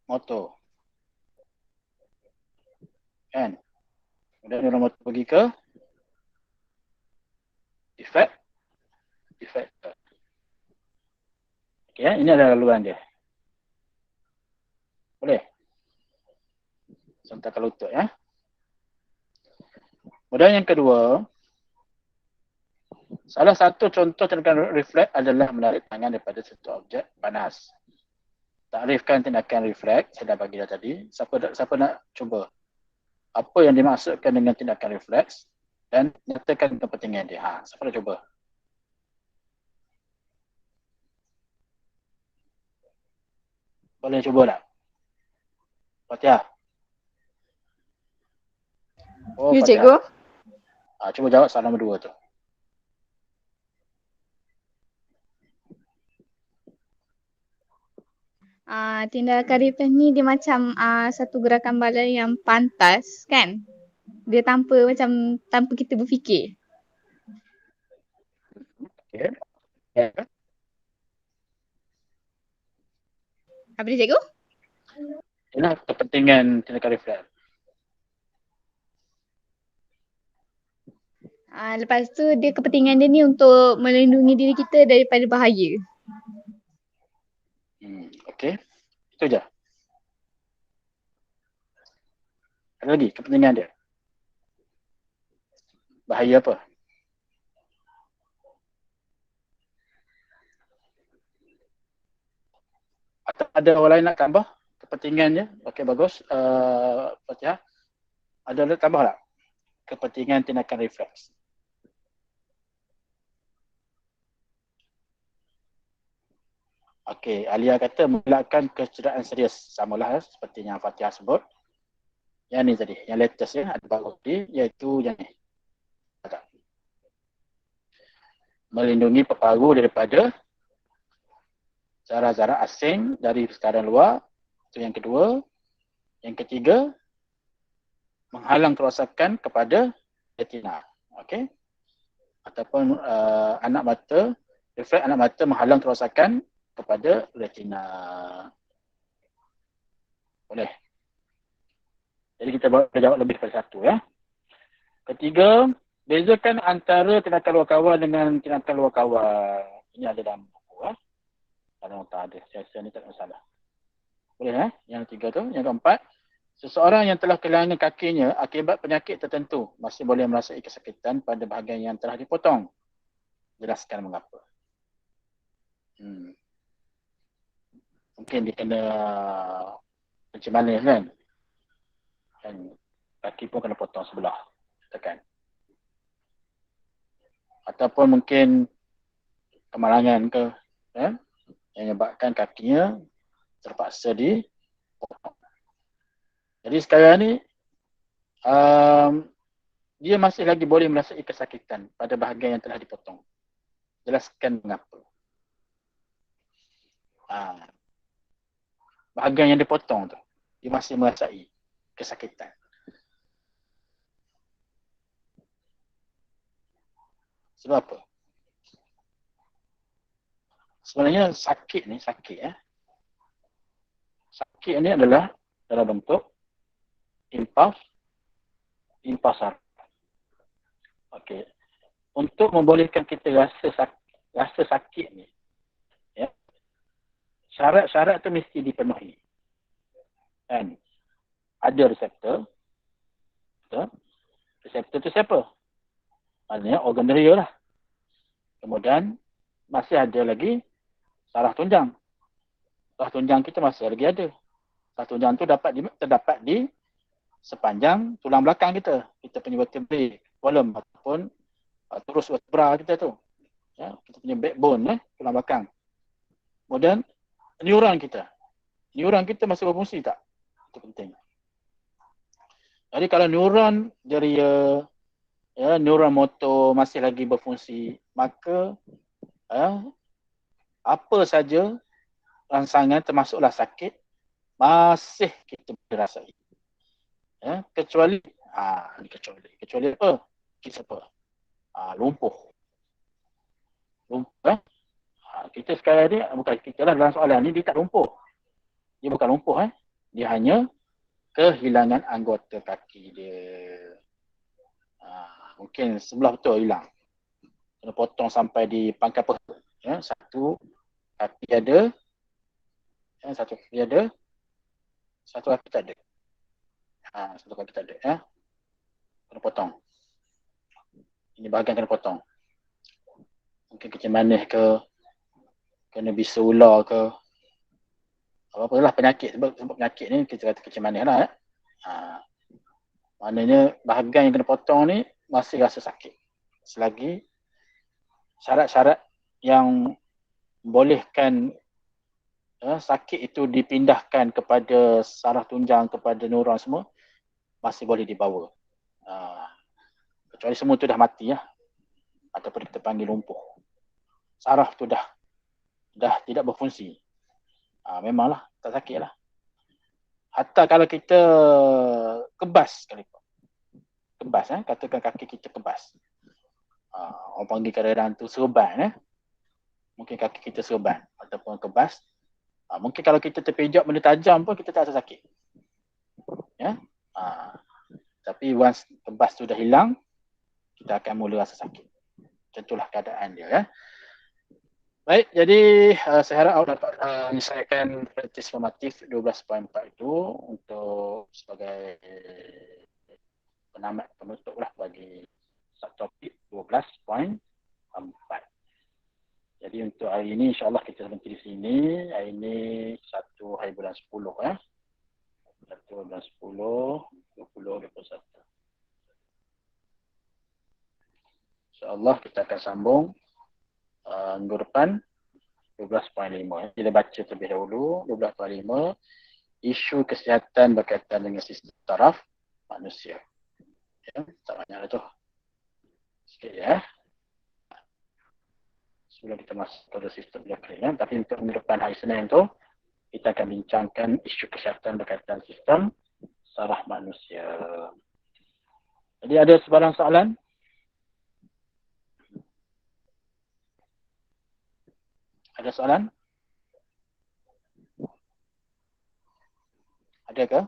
motor. Kan? Kemudian neuron motor pergi ke efektor. Okey, ini adalah laluan dia. Boleh? Sentakan lutut ya. Kemudian yang kedua, salah satu contoh tindakan refleks adalah menarik tangan daripada satu objek panas. Takrifkan tindakan refleks, saya dah bagi dah tadi. Siapa nak cuba? Apa yang dimaksudkan dengan tindakan refleks dan nyatakan kepentingan dia. Siapa nak cuba? Boleh cuba tak? Fatihah. Ya, cikgu. Cuba jawab soalan nombor 2 tu. Tindakan refleks ni dia macam satu gerakan badan yang pantas kan? Dia tanpa kita berfikir. Okay. Apa dia, cikgu? Inilah kepentingan tindakan refleks. Lepas tu dia kepentingan dia ni untuk melindungi diri kita daripada bahaya. Okey. Itu je. Ada lagi kepentingan dia? Bahaya apa? Atau ada orang lain nak tambah kepentingannya? Okey, bagus. Fatihah. Ada nak tambah tak? Kepentingan tindakan refleks. Okey, Alia kata mengelakkan kecederaan serius. Samalah seperti yang Fatihah sebut. Yang ni tadi, yang latest ada baru ni, iaitu yang ni. Melindungi peparu daripada zarah-zarah asing dari sekitar luar. Itu yang kedua. Yang ketiga, menghalang kerosakan kepada retina. Okey. Ataupun anak mata, refleks anak mata menghalang kerosakan kepada retina. Boleh. Jadi kita jawab lebih daripada satu ya. Ketiga, bezakan antara tindakan luar kawal dengan tindakan luar kawal. Ini ada dalam buku Kalau tak ada, saya rasa ni tak ada masalah. Boleh Yang tiga tu. Yang keempat, seseorang yang telah kehilangan kakinya akibat penyakit tertentu masih boleh merasai kesakitan pada bahagian yang telah dipotong. Jelaskan mengapa. Mungkin dia kena macam mana kan? Dan kaki pun kena potong sebelah. Tekan. Ataupun mungkin kemalangan ke yang menyebabkan kakinya terpaksa dipotong. Jadi sekarang ni dia masih lagi boleh merasai kesakitan pada bahagian yang telah dipotong. Jelaskan mengapa. Bahagian yang dipotong tu, dia masih merasai kesakitan. Sebab apa? Sebenarnya sakit ni adalah dalam bentuk impulsar. Okey. Untuk membolehkan kita rasa sakit ni, ya, syarat-syarat tu mesti dipenuhi. Kan? Ada reseptor. Reseptor tu siapa? Maksudnya organ deria lah. Kemudian masih ada lagi saraf tunjang. Saraf tunjang kita masih lagi ada. Saraf tunjang tu terdapat di sepanjang tulang belakang kita. Kita punya vertebrae column ataupun turus vertebra kita tu. Ya, kita punya backbone tulang belakang. Kemudian neuron kita. Neuron kita masih berfungsi tak? Itu penting. Jadi kalau neuron deria, neuron motor masih lagi berfungsi, maka apa saja rangsangan termasuklah sakit masih kita berasai. Kecuali apa? Kita apa? Lumpuh. Kita sekarang ni, bukan kita lah dalam soalan ni, dia tak lumpuh. Dia bukan lumpuh. Dia hanya kehilangan anggota kaki dia. Mungkin sebelah betul hilang. Kena potong sampai di pangkal perut. Satu kaki ada. Satu kaki ada. Satu kaki tak ada. Satu kaki tak ada. Kena potong. Ini bahagian kena potong. Mungkin kecil manis ke, kena bisa ular ke, apa-apalah penyakit. Sebab penyakit ni kita kata kecil manis lah. Maknanya bahagian yang kena potong ni masih rasa sakit. Selagi syarat-syarat yang bolehkan sakit itu dipindahkan kepada saraf tunjang, kepada neuron semua, masih boleh dibawa. Kecuali semua tu dah mati ataupun kita panggil lumpuh. Saraf tu dah tidak berfungsi. Memanglah tak sakit lah. Hatta kalau kita kebas sekalipun. Katakan kaki kita kebas. Orang panggil kadang-kadang tu serban. Mungkin kaki kita serban ataupun kebas. Mungkin kalau kita terpijak benda tajam pun kita tak rasa sakit. Tapi once kebas tu dah hilang, kita akan mula rasa sakit. Tentulah keadaan dia. Baik, jadi saya harap awak dapat menyelesaikan praktis formatif 12.4 itu untuk sebagai penamat penutup lah bagi subtopik 12.4. Jadi untuk hari ini insyaAllah kita berhenti di sini. Hari ini 1 hari bulan 10 1 bulan 10 2021. InsyaAllah kita akan sambung minggu depan 12.5. Kita baca terlebih dahulu 12.5, isu kesihatan berkaitan dengan sistem saraf manusia. Tak banyak lah tu. Sikit sebelum kita masuk pada sistem endokrin. Tapi untuk minggu depan hari Senin tu, kita akan bincangkan isu kesihatan berkaitan sistem saraf manusia. Jadi ada sebarang soalan? Ada soalan? Ada ke?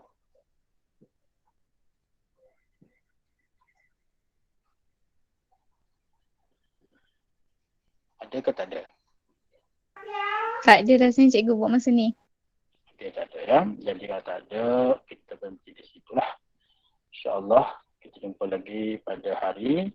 Ada ke tak ada? Tak ada rasanya cikgu buat masa ni. Okey, tak ada ya. Jadi kalau tak ada, kita berhenti di situlah. InsyaAllah kita jumpa lagi pada hari